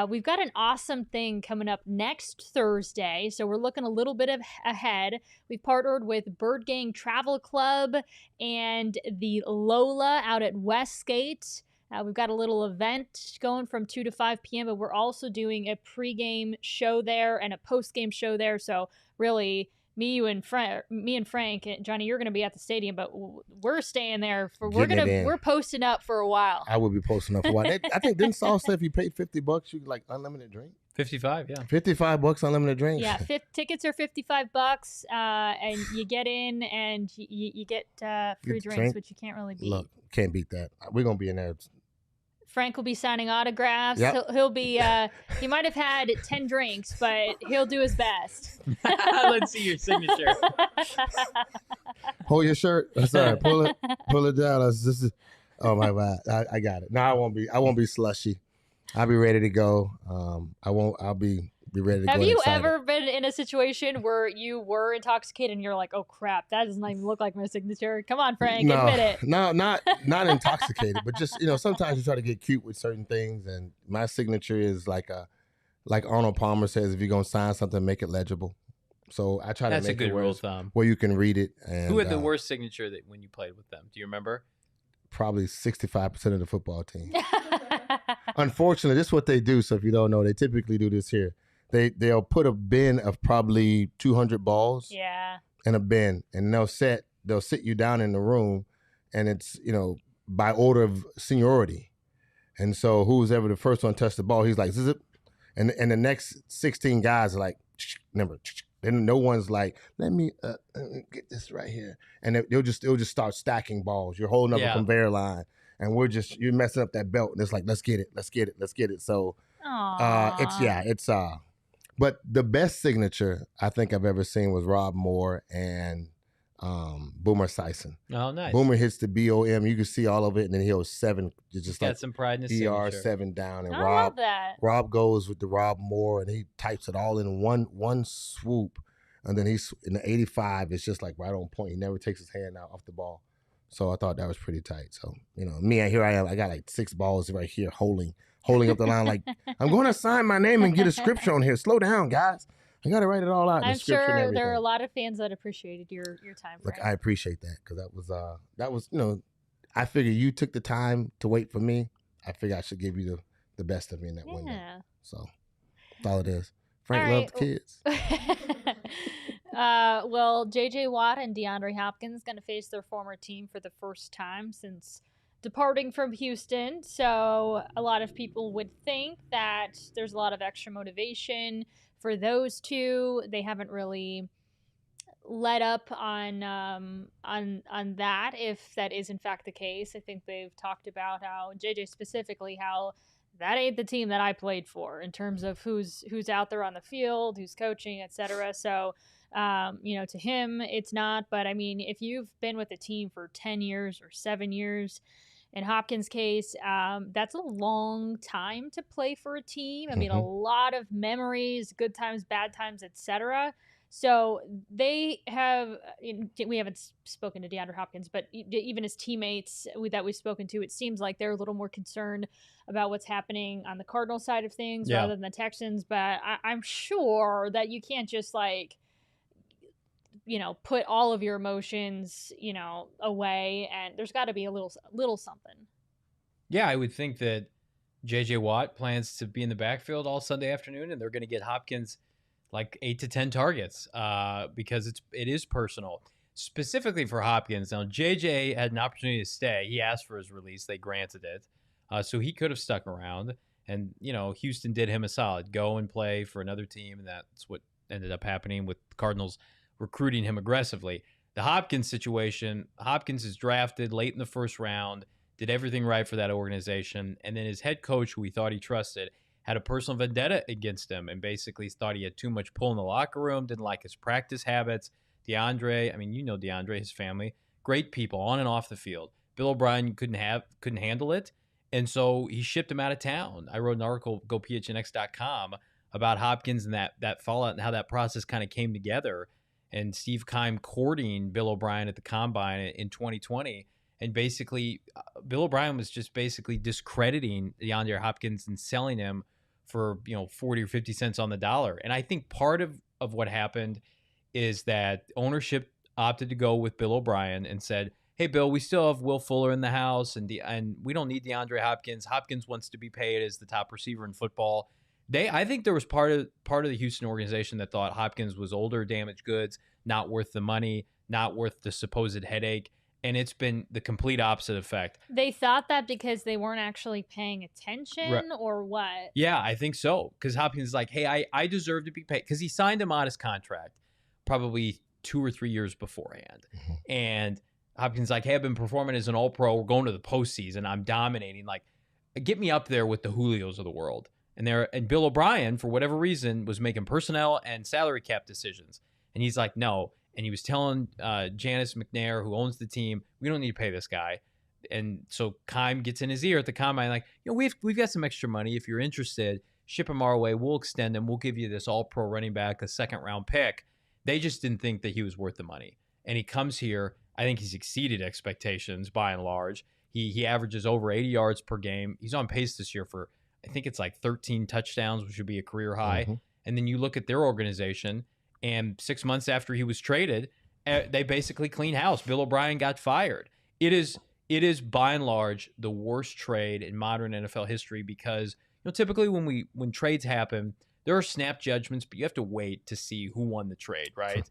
we've got an awesome thing coming up next Thursday, so we're looking a little bit ahead. We've partnered with Bird Gang Travel Club and the Lola out at Westgate. We've got a little event going from 2 to 5 p.m., but we're also doing a pregame show there and a postgame show there, so really me and Frank, and Johnny, you're going to be at the stadium, but we're staying there we're posting up for a while.
I will be posting up for a while. I think didn't Saul say if you paid $50, you like unlimited drink?
55, yeah.
$55 unlimited drink.
Yeah, tickets are $55, and you get in and you get free drinks, which you can't really beat.
Look, can't beat that. We're gonna be in there.
Frank will be signing autographs.
Yep.
He'll be. He might have had 10 drinks, but he'll do his best.
Let's see your signature.
Hold your shirt. That's all right. Pull it down. This is. Oh my God, I got it. No, I won't be slushy. I'll be ready to go. I'll be ready to go.
Have you ever been in a situation where you were intoxicated and you're like, oh crap, that doesn't even look like my signature? Come on, Frank, admit it.
No, not intoxicated, but just, sometimes you try to get cute with certain things, and my signature is like Arnold Palmer says, if you're gonna sign something, make it legible. So I try to make it
rule of thumb
where you can read it. And
who had the worst signature that when you played with them? Do you remember?
Probably 65% of the football team. Unfortunately, this is what they do. So if you don't know, they typically do this here. They'll put a bin of probably 200 balls in a bin, and they'll sit you down in the room, and it's, by order of seniority. And so who's ever the first one to touch the ball, he's like, zip. And the next 16 guys are like, number. Then no one's like, let me get this right here. And they'll just start stacking balls. You're holding up a conveyor line, and you're messing up that belt. And it's like, let's get it. So but the best signature I think I've ever seen was Rob Moore and Boomer Sison.
Oh, nice.
Boomer hits the BOM. You can see all of it, and then he'll 7. It's just
got
like
some pride in his
ER
signature.
7 down, and
I love that.
Rob goes with the Rob Moore, and he types it all in one swoop, and then he's in the 85. It's just like right on point. He never takes his hand out off the ball. So I thought that was pretty tight. So, me, here I am. I got like 6 balls right here holding up the line. Like, I'm going to sign my name and get a scripture on here. Slow down, guys. I got to write it all out.
I'm sure there are a lot of fans that appreciated your time.
Look, I appreciate that because that was, I figured you took the time to wait for me. I figure I should give you the best of me in that window. So that's all it is. Frank loved the kids.
Well, J.J. Watt and DeAndre Hopkins going to face their former team for the first time since departing from Houston. So a lot of people would think that there's a lot of extra motivation for those two. They haven't really let up on that, if that is in fact the case. I think they've talked about how JJ specifically, how that ain't the team that I played for in terms of who's out there on the field, who's coaching, etc. So to him it's not. But I mean, if you've been with a team for 10 years or 7 years, in Hopkins' case, that's a long time to play for a team. I mean, a lot of memories, good times, bad times, etc. So we haven't spoken to DeAndre Hopkins, but even his teammates that we've spoken to, it seems like they're a little more concerned about what's happening on the Cardinals side of things rather than the Texans. But I'm sure that you can't just put all of your emotions, away, and there's got to be a little something. Yeah,
I would think that J.J. Watt plans to be in the backfield all Sunday afternoon, and they're going to get Hopkins like 8 to 10 targets because it is personal. Specifically for Hopkins, now J.J. had an opportunity to stay. He asked for his release. They granted it. So he could have stuck around, and, Houston did him a solid. Go and play for another team, and that's what ended up happening with the Cardinals recruiting him aggressively. The Hopkins situation, Hopkins is drafted late in the first round, did everything right for that organization, and then his head coach, who he thought he trusted, had a personal vendetta against him and basically thought he had too much pull in the locker room, didn't like his practice habits. DeAndre, DeAndre, his family, great people on and off the field. Bill O'Brien couldn't handle it, and so he shipped him out of town. I wrote an article, go PHNX.com, about Hopkins and that fallout and how that process kind of came together. And Steve Keim courting Bill O'Brien at the Combine in 2020. And basically, Bill O'Brien was just basically discrediting DeAndre Hopkins and selling him for 40 or 50 cents on the dollar. And I think part of what happened is that ownership opted to go with Bill O'Brien and said, hey, Bill, we still have Will Fuller in the house, and we don't need DeAndre Hopkins. Hopkins wants to be paid as the top receiver in football. I think there was part of the Houston organization that thought Hopkins was older, damaged goods, not worth the money, not worth the supposed headache, and it's been the complete opposite effect.
They thought that because they weren't actually paying attention, or what?
Yeah, I think so, because Hopkins is like, hey, I deserve to be paid, because he signed a modest contract probably 2 or 3 years beforehand, and Hopkins is like, hey, I've been performing as an All-Pro, we're going to the postseason, I'm dominating, like, get me up there with the Julios of the world. And Bill O'Brien, for whatever reason, was making personnel and salary cap decisions. And he's like, no. And he was telling Janice McNair, who owns the team, we don't need to pay this guy. And so Keim gets in his ear at the Combine, like, we've got some extra money. If you're interested, ship him our way. We'll extend him. We'll give you this all-pro running back, a 2nd-round pick. They just didn't think that he was worth the money. And he comes here. I think he's exceeded expectations by and large. He averages over 80 yards per game. He's on pace this year for, I think it's like 13 touchdowns, which would be a career high. And then you look at their organization, and 6 months after he was traded, they basically clean house. Bill O'Brien got fired. It is by and large the worst trade in modern NFL history because typically when trades happen, there are snap judgments, but you have to wait to see who won the trade, right?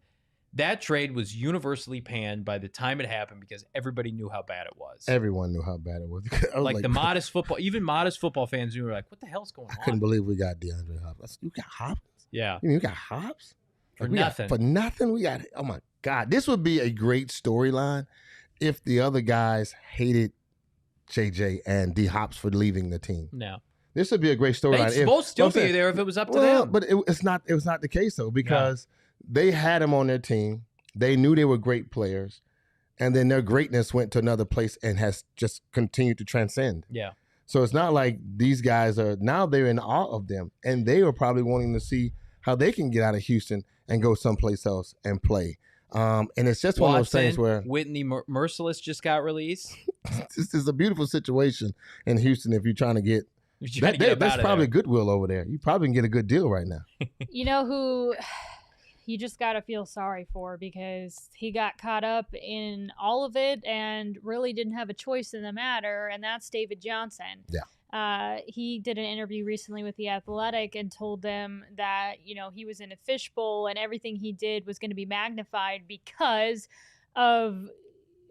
That trade was universally panned by the time it happened because everybody knew how bad it was.
Everyone knew how bad it was.
Like the modest football fans who were like, what the hell's going on?
I couldn't believe we got DeAndre Hopkins. You got Hopkins?
Yeah.
You got Hops?
For nothing.
For nothing? We got, oh my God. This would be a great storyline if the other guys hated JJ and D Hops for leaving the team.
No.
This would be a great storyline.
They'd both still be there if it was up to them.
But it was not the case though, because they had him on their team. They knew they were great players. And then their greatness went to another place and has just continued to transcend.
Yeah.
So it's not like these guys they're in awe of them. And they are probably wanting to see how they can get out of Houston and go someplace else and play. And it's just one of those things where
Whitney Merciless just got released.
This is a beautiful situation in Houston if you're trying to get that's probably goodwill over there. You probably can get a good deal right now.
You know who you just got to feel sorry for, because he got caught up in all of it and really didn't have a choice in the matter, and that's David Johnson.
Yeah.
He did an interview recently with The Athletic and told them that, he was in a fishbowl and everything he did was going to be magnified because of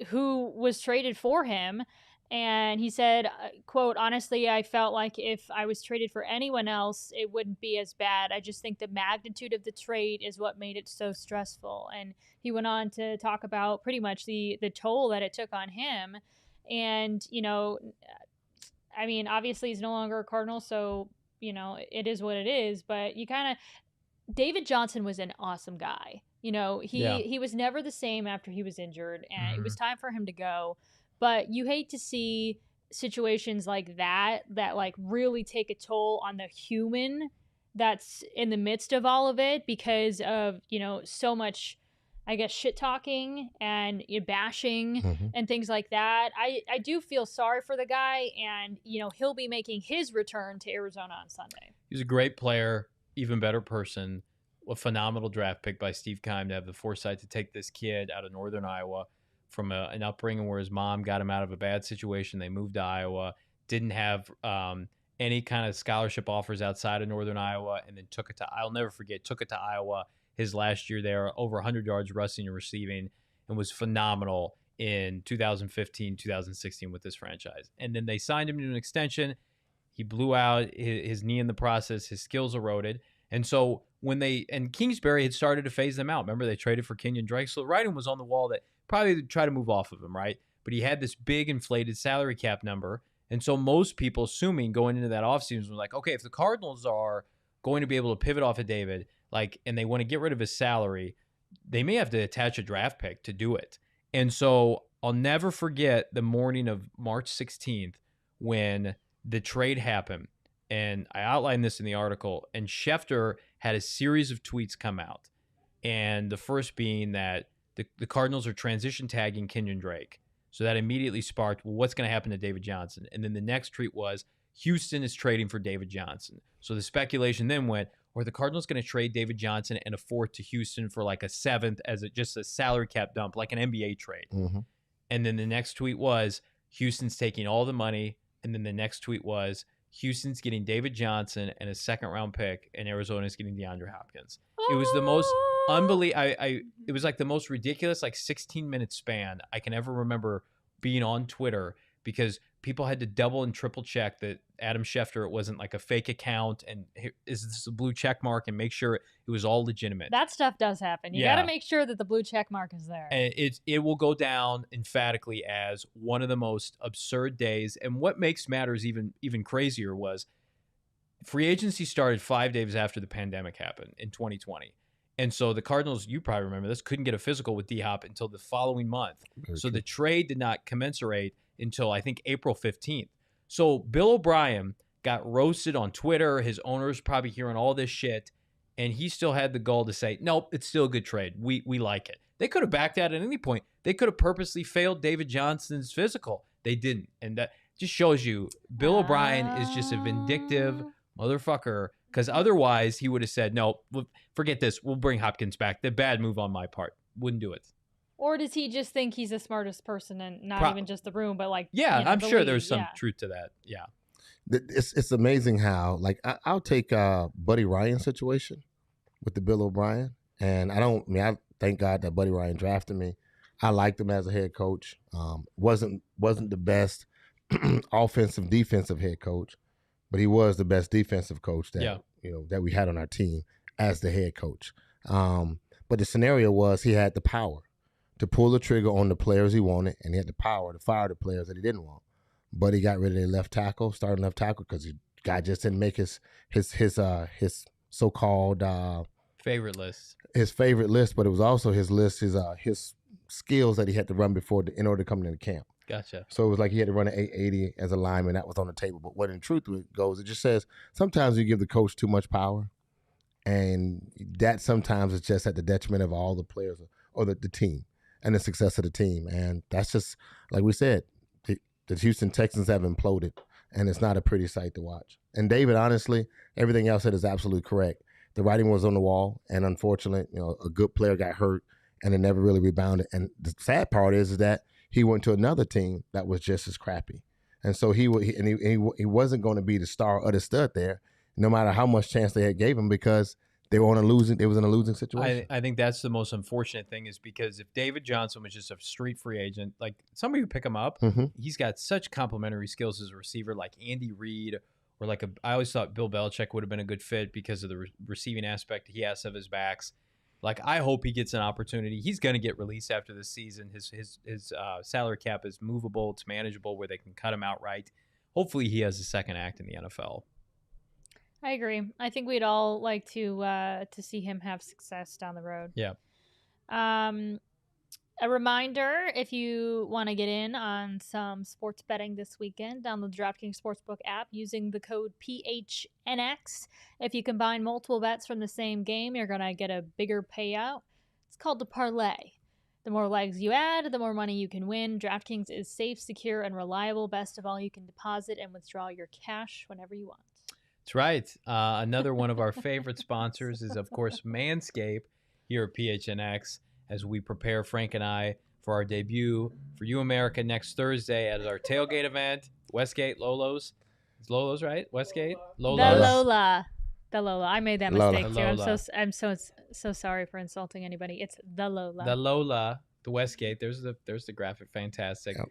who was traded for him. And he said, quote, "Honestly, I felt like if I was traded for anyone else, it wouldn't be as bad. I just think the magnitude of the trade is what made it so stressful." And he went on to talk about pretty much the toll that it took on him. And, I mean, obviously he's no longer a Cardinal, so, it is what it is. But David Johnson was an awesome guy. He was never the same after he was injured, and it was time for him to go. But you hate to see situations like that like really take a toll on the human that's in the midst of all of it because of, so much, I guess, shit talking and bashing and things like that. I do feel sorry for the guy, and, he'll be making his return to Arizona on Sunday.
He's a great player, even better person, a phenomenal draft pick by Steve Keim to have the foresight to take this kid out of northern Iowa from an upbringing where his mom got him out of a bad situation. They moved to Iowa, didn't have any kind of scholarship offers outside of northern Iowa, and then took it to Iowa his last year there, over 100 yards rushing and receiving, and was phenomenal in 2015, 2016 with this franchise. And then they signed him to an extension. He blew out his knee in the process. His skills eroded. And so and Kingsbury had started to phase them out. Remember, they traded for Kenyon Drake. So the writing was on the wall that probably try to move off of him, right? But he had this big inflated salary cap number. And so most people, assuming going into that offseason, were like, okay, if the Cardinals are going to be able to pivot off of David, and they want to get rid of his salary, they may have to attach a draft pick to do it. And so I'll never forget the morning of March 16th when the trade happened. And I outlined this in the article, and Schefter had a series of tweets come out. And the first being that the Cardinals are transition tagging Kenyon Drake. So that immediately sparked, well, what's going to happen to David Johnson? And then the next tweet was, Houston is trading for David Johnson. So the speculation then went, are the Cardinals going to trade David Johnson and a fourth to Houston for like a seventh as just a salary cap dump, like an NBA trade? And then the next tweet was, Houston's taking all the money. And then the next tweet was, Houston's getting David Johnson and a second-round pick, and Arizona's getting DeAndre Hopkins. It was the most unbelievable. It was like the most ridiculous, 16-minute span I can ever remember being on Twitter, because people had to double and triple check that Adam Schefter, it wasn't like a fake account, and is this a blue check mark, and make sure it was all legitimate.
That stuff does happen. You got to make sure that the blue check mark is there.
And it will go down emphatically as one of the most absurd days. And what makes matters even crazier was free agency started 5 days after the pandemic happened in 2020. And so the Cardinals, you probably remember this, couldn't get a physical with D-Hop until the following month. So the trade did not commensurate until, I think, April 15th. So Bill O'Brien got roasted on Twitter. His owners probably hearing all this shit. And he still had the gall to say, nope, it's still a good trade. We like it. They could have backed out at any point. They could have purposely failed David Johnson's physical. They didn't. And that just shows you Bill O'Brien is just a vindictive motherfucker, because otherwise he would have said, no, forget this. We'll bring Hopkins back. The bad move on my part. Wouldn't do it.
Or does he just think he's the smartest person and not even just the room, but
I'm sure there's some truth to that. Yeah.
It's amazing how, I'll take Buddy Ryan's situation with the Bill O'Brien. And I thank God that Buddy Ryan drafted me. I liked him as a head coach. Wasn't the best offensive, defensive head coach, but he was the best defensive coach that we had on our team as the head coach. But the scenario was he had the power to pull the trigger on the players he wanted, and he had the power to fire the players that he didn't want. But he got rid of their starting left tackle, because the guy just didn't make his so-called
favorite list.
His favorite list, but it was also his list, his skills that he had to run in order to come into camp.
Gotcha.
So it was like he had to run an 880 as a lineman. That was on the table. But what in truth it goes, it just says sometimes you give the coach too much power, and that sometimes is just at the detriment of all the players or the team and the success of the team. And that's just, like we said, the Houston Texans have imploded, and it's not a pretty sight to watch. And David, honestly, everything else said is absolutely correct. The writing was on the wall, and unfortunately, a good player got hurt, and it never really rebounded. And the sad part is that he went to another team that was just as crappy. And so he wasn't going to be the star or the stud there, no matter how much chance they had gave him, because they was in a losing situation.
I think that's the most unfortunate thing, is because if David Johnson was just a street free agent, like somebody would pick him up, he's got such complementary skills as a receiver, like Andy Reid, or I always thought Bill Belichick would have been a good fit because of the receiving aspect he has of his backs. Like, I hope he gets an opportunity. He's going to get released after this season. His salary cap is movable. It's manageable where they can cut him outright. Hopefully he has a second act in the NFL.
I agree. I think we'd all like to see him have success down the road.
Yeah.
A reminder, if you want to get in on some sports betting this weekend, download the DraftKings Sportsbook app using the code PHNX. If you combine multiple bets from the same game, you're going to get a bigger payout. It's called the parlay. The more legs you add, the more money you can win. DraftKings is safe, secure, and reliable. Best of all, you can deposit and withdraw your cash whenever you want.
That's right. Another one of our favorite sponsors is, of course, Manscaped here at PHNX, as we prepare, Frank and I, for our debut for You America next Thursday at our tailgate event, Westgate, Lolo's. It's Lolo's, right? Westgate?
Lola. The Lola. I made that mistake too.
Lola.
I'm so sorry for insulting anybody. It's the Lola.
The Lola, the Westgate. There's the graphic. Fantastic.
Yep.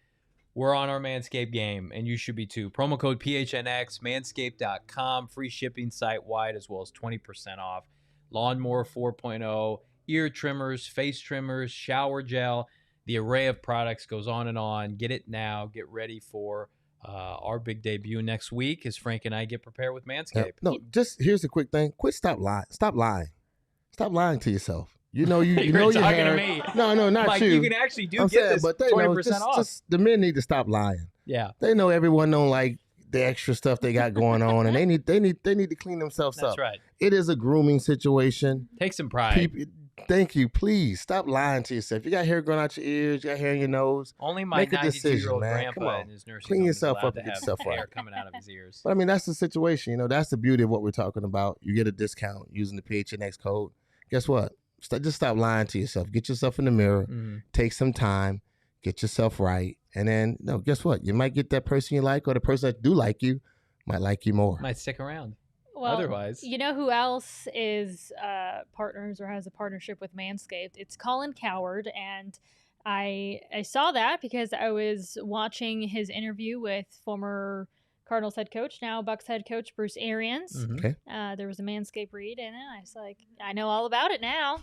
We're on our Manscaped game, and you should be too. Promo code PHNX, manscaped.com, free shipping site-wide, as well as 20% off. Lawnmower 4.0, ear trimmers, face trimmers, shower gel. The array of products goes on and on. Get it now. Get ready for our big debut next week as Frank and I get prepared with Manscaped.
No, just here's a quick thing. Stop lying. Stop lying to yourself. You know you know your
talking
hair.
to me.
No, not
Mike,
you.
You can actually get this
but they
20%
know,
off.
just the men need to stop lying.
Yeah.
They know everyone don't like the extra stuff they got going on, and they need to clean themselves up.
That's right.
It is a grooming situation.
Take some pride.
Thank you. Please stop lying to yourself. You got hair growing out your ears. You got hair in your nose.
Only my 92-year-old grandpa and his nursing
clean
home
yourself
is allowed
up
to
and get
have
yourself
hair
right.
coming out of his ears.
But I mean, that's the situation. You know, that's the beauty of what we're talking about. You get a discount using the PHNX code. Guess what? Just stop lying to yourself. Get yourself in the mirror. Take some time. Get yourself right. And then, guess what? You might get that person you like, or the person that do like you might like you more.
Might stick around.
Well,
otherwise,
you know who else is partners or has a partnership with Manscaped? It's Colin Cowherd, and I saw that because I was watching his interview with former Cardinals head coach, now Bucs head coach Bruce Arians.
Okay.
There was a Manscaped read in it. I was like, I know all about it now.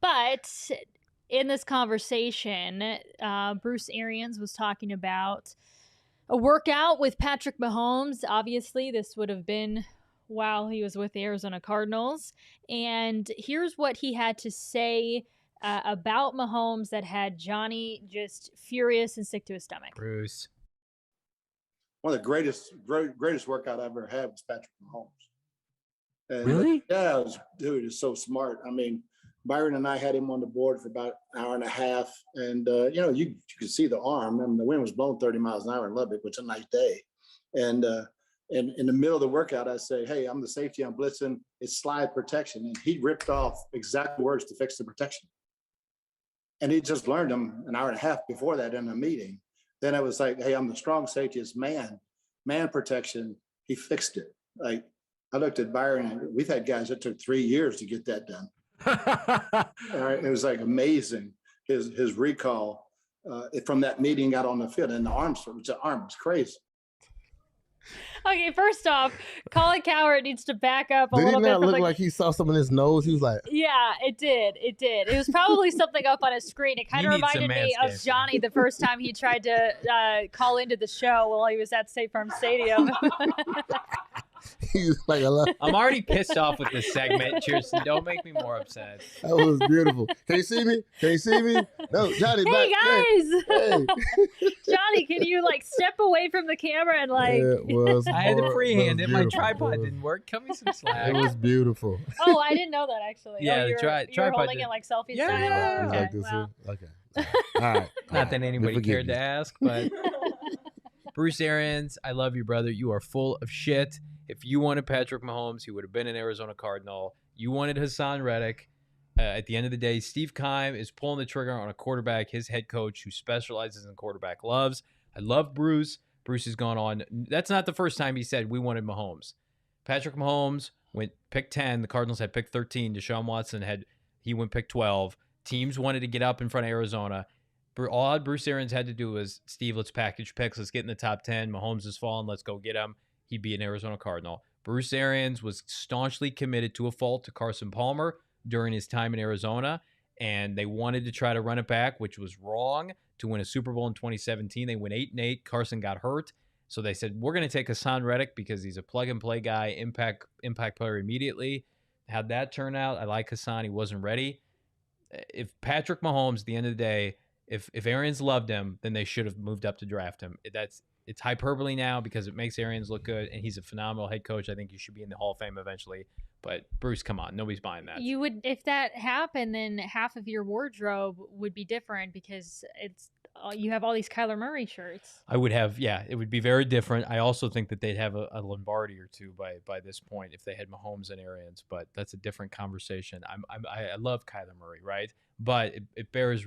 But in this conversation, Bruce Arians was talking about a workout with Patrick Mahomes. Obviously, this would have been while he was with the Arizona Cardinals. And here's what he had to say about Mahomes that had Johnny just furious and sick to his stomach.
Bruce.
One of the greatest workout I ever had was Patrick Mahomes. And
really?
Yeah, dude is so smart. I mean, Byron and I had him on the board for about an hour and a half. And, you could see the arm. I mean, the wind was blowing 30 miles an hour in Lubbock, which was a nice day. And in the middle of the workout, I say, hey, I'm the safety, I'm blitzing. It's slide protection. And he ripped off exact words to fix the protection. And he just learned them an hour and a half before that in a meeting. Then I was like, hey, I'm the strong safety. It's man protection. He fixed it. Like, I looked at Byron, and we've had guys that took 3 years to get that done. It was like amazing. His recall from that meeting got on the field, and the arm was crazy.
Okay, first off, Colin Cowherd needs to back up a
little bit. Did he not look like he saw something in his nose? He was like,
yeah, it did. It was probably something up on his screen. It kind of reminded me of Johnny the first time he tried to call into the show while he was at State Farm Stadium.
He's like,
I'm already pissed off with this segment. Chierstin, don't make me more upset.
That was beautiful. Can you see me? Can you see me? No, Johnny.
Hey,
back.
guys.
Hey.
Johnny, can you like step away from the camera and like?
It was.
I had to freehand it. My
beautiful.
tripod didn't work. Cut me some slack.
It was beautiful.
Oh, I didn't know that actually.
Yeah,
oh,
the
you're
tripod
holding
did-
it like selfie
Yeah.
style.
It's
Okay,
like this,
well.
Okay. All right.
Not that anybody
forgive
cared
you.
to ask, but Bruce Arians, I love you, brother. You are full of shit. If you wanted Patrick Mahomes, he would have been an Arizona Cardinal. You wanted Hassan Reddick. At the end of the day, Steve Keim is pulling the trigger on a quarterback, his head coach, who specializes in quarterback loves. I love Bruce. Bruce has gone on. That's not the first time he said we wanted Mahomes. Patrick Mahomes went pick 10. The Cardinals had pick 13. Deshaun Watson he went pick 12. Teams wanted to get up in front of Arizona. All Bruce Arians had to do was, Steve, let's package picks. Let's get in the top 10. Mahomes is falling. Let's go get him. He'd be an Arizona Cardinal. Bruce Arians was staunchly committed to a fault to Carson Palmer during his time in Arizona, and they wanted to try to run it back, which was wrong, to win a Super Bowl in 2017. They went 8-8. Carson got hurt. So they said, we're going to take Hassan Reddick because he's a plug-and-play guy, impact player immediately. How'd that turn out? I like Hassan. He wasn't ready. If Patrick Mahomes, at the end of the day, if Arians loved him, then they should have moved up to draft him. It's hyperbole now because it makes Arians look good, and he's a phenomenal head coach. I think he should be in the Hall of Fame eventually. But Bruce, come on, nobody's buying that.
You would, if that happened, then half of your wardrobe would be different because you have all these Kyler Murray shirts.
I would have, it would be very different. I also think that they'd have a Lombardi or two by this point if they had Mahomes and Arians, but that's a different conversation. I love Kyler Murray, right? But it bears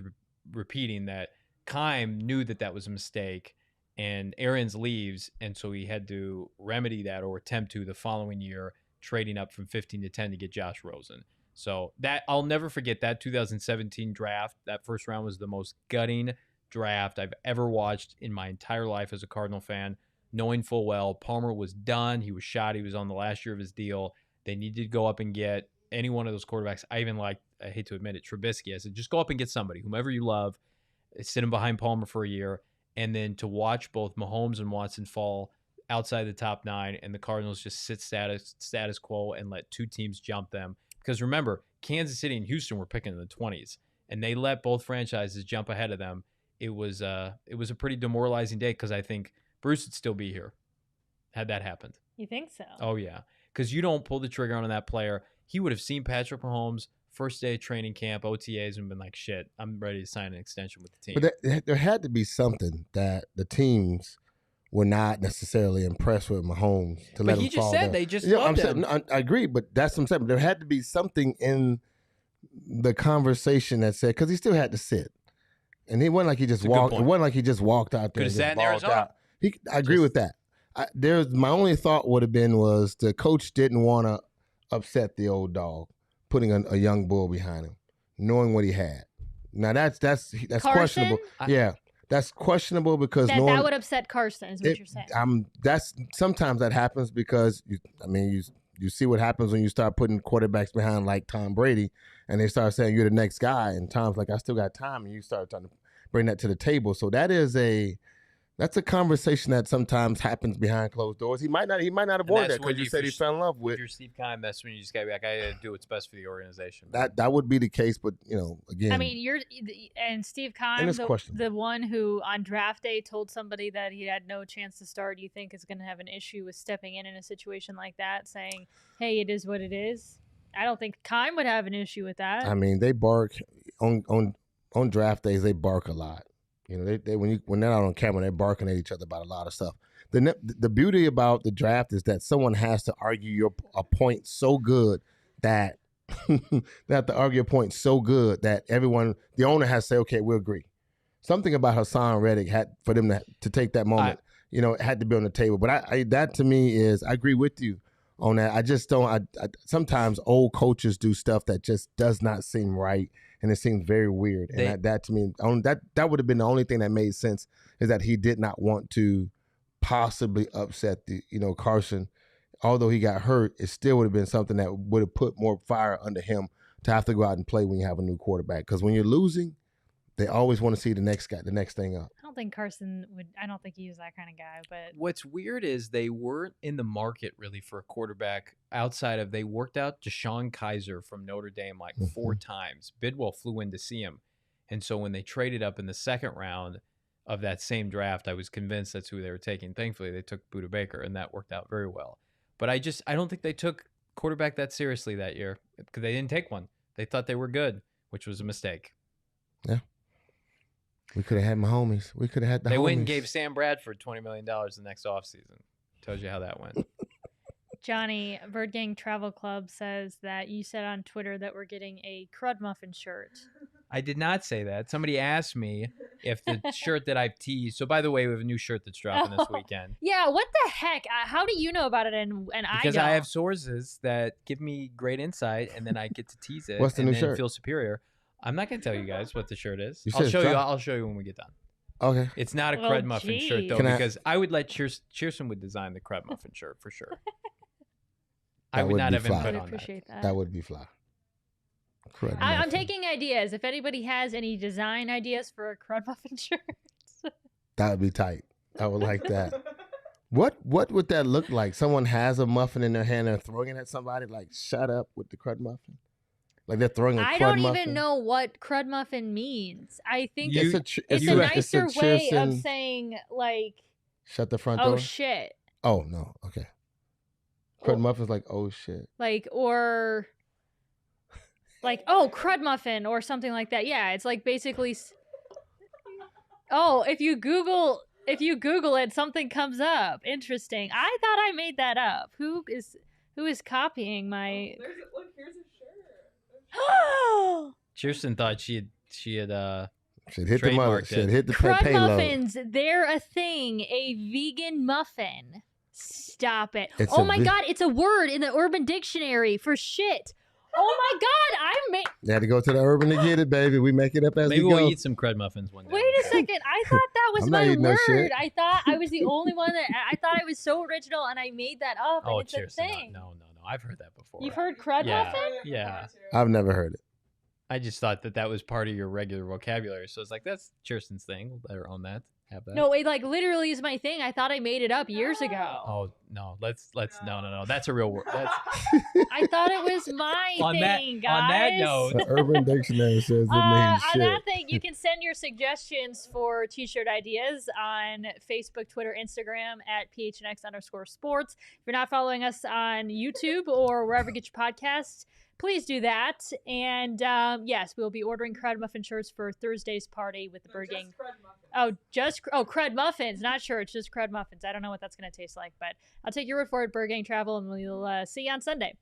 repeating that Keim knew that was a mistake, and Arians leaves, and so he had to remedy that or attempt to the following year, trading up from 15 to 10 to get Josh Rosen. So that I'll never forget that 2017 draft. That first round was the most gutting draft I've ever watched in my entire life as a Cardinal fan, knowing full well Palmer was done. He was shot. He was on the last year of his deal. They needed to go up and get any one of those quarterbacks. I even liked, I hate to admit it, Trubisky. I said, just go up and get somebody, whomever you love, sit him behind Palmer for a year, and then to watch both Mahomes and Watson fall outside the top 9 and the Cardinals just sit status quo and let two teams jump them. Because remember, Kansas City and Houston were picking in the 20s, and they let both franchises jump ahead of them. It was a pretty demoralizing day because I think Bruce would still be here had that happened.
You think so?
Oh, yeah. Because you don't pull the trigger on that player. He would have seen Patrick Mahomes first day of training camp, OTAs, and been like, shit, I'm ready to sign an extension with the team.
But there had to be something that the teams were not necessarily impressed with Mahomes to let him fall.
But he just said they just
loved
him.
I agree, but that's what I'm saying. But there had to be something in the conversation that said, because he still had to sit. And it wasn't like he just walked. It wasn't like he just walked out there.
Could have sat in Arizona.
I agree with that. My only thought would have been was the coach didn't want to upset the old dog, putting a young bull behind him, knowing what he had. Now that's questionable. That's questionable because
that would upset Carson. Is what you're saying?
That's sometimes that happens because you see what happens when you start putting quarterbacks behind like Tom Brady, and they start saying you're the next guy, and Tom's like, I still got time, and you start trying to bring that to the table. So that's a conversation that sometimes happens behind closed doors. He might not have wanted that because you said he fell in love with.
If you're Steve Keim, that's when you just got to be like, I got to do what's best for the organization.
That would be the case, but again.
I mean, and Steve Keim, the one who on draft day told somebody that he had no chance to start. You think is going to have an issue with stepping in a situation like that, saying, "Hey, it is what it is." I don't think Keim would have an issue with that.
I mean, they bark on draft days. They bark a lot. They when they're not on camera, they're barking at each other about a lot of stuff. The beauty about the draft is that someone has to argue a point so good that they have to argue a point so good that the owner has to say, okay, we agree. Something about Hassan Reddick had for them to take that moment. It had to be on the table. But that to me is, I agree with you on that. I just don't. Sometimes old coaches do stuff that just does not seem right. And it seems very weird. And that to me, that would have been the only thing that made sense, is that he did not want to possibly upset Carson. Although he got hurt, it still would have been something that would have put more fire under him to have to go out and play when you have a new quarterback. Because when you're losing, they always want to see the next guy, the next thing up.
I don't think Carson would. I don't think he was that kind of guy. But
what's weird is they weren't in the market really for a quarterback outside of they worked out Deshaun Kaiser from Notre Dame like 4 times. Bidwell flew in to see him. And so when they traded up in the second round of that same draft, I was convinced that's who they were taking. Thankfully, they took Budda Baker, and that worked out very well. But I don't think they took quarterback that seriously that year because they didn't take one. They thought they were good, which was a mistake.
Yeah. We could have had my homies. We could have had the homies.
They went and gave Sam Bradford $20 million the next offseason. Tells you how that went.
Johnny, Bird Gang Travel Club says that you said on Twitter that we're getting a Crud Muffin shirt.
I did not say that. Somebody asked me if the shirt that I've teased. So, by the way, we have a new shirt that's dropping this weekend.
Yeah, what the heck? How do you know about it and I don't?
Because I have sources that give me great insight, and then I get to tease it.
What's the new
and then
shirt?
Feel superior. I'm not going to tell you guys what the shirt is.
You
I'll show you when we get done.
Okay.
It's not a Crud Muffin shirt, though, because I would let Chierstin would design the Crud Muffin shirt for sure. I would not have input on that.
That would be fly.
I'm taking ideas. If anybody has any design ideas for a Crud Muffin shirt.
That would be tight. I would like that. What would that look like? Someone has a muffin in their hand and they're throwing it at somebody, like, shut up with the Crud Muffin? Like they're throwing a crud muffin? I don't even
know what Crud Muffin means. I think it's a nicer way of saying, like...
Shut the front door?
Oh, shit.
Oh, no. Okay. Crud Muffin's like, oh, shit.
Like, or... Like, oh, Crud Muffin or something like that. Yeah, it's like basically... Oh, if you Google it, something comes up. Interesting. I thought I made that up. Who is copying my...
Look, here's a
Chierstin thought she had
hit the
Crud
payload.
Muffins, they're a thing. A vegan muffin. Stop it. Oh my God, it's a word in the Urban Dictionary for shit. Oh my God,
You had to go to the Urban to get it, baby. We make it up as we go.
Maybe we'll eat some Crud Muffins one day.
Wait a second. I thought that was my word. I thought I was the only one I thought I was so original and I made that up.
Oh,
and it's a thing.
No. I've heard that before.
You've heard Crud Muffin?
Yeah.
I've never heard it.
I just thought that was part of your regular vocabulary. So it's like, that's Chierstin's thing. We'll let her own that. Have that.
No, it like literally is my thing. I thought I made it up years ago.
Oh, no. Let's no. That's a real word.
I thought it was my thing, guys.
On that note.
The Urban Dictionary says it means shit.
On that thing, you can send your suggestions for t-shirt ideas on Facebook, Twitter, Instagram at PHNX_sports. If you're not following us on YouTube or wherever you get your podcasts, please do that. And yes, we'll be ordering Crud Muffin shirts for Thursday's party with the Bird Gang. Crud Muffins, not shirts, just Crud Muffins. I don't know what that's going to taste like, but I'll take your word for it, Bird Gang Travel, and we'll see you on Sunday.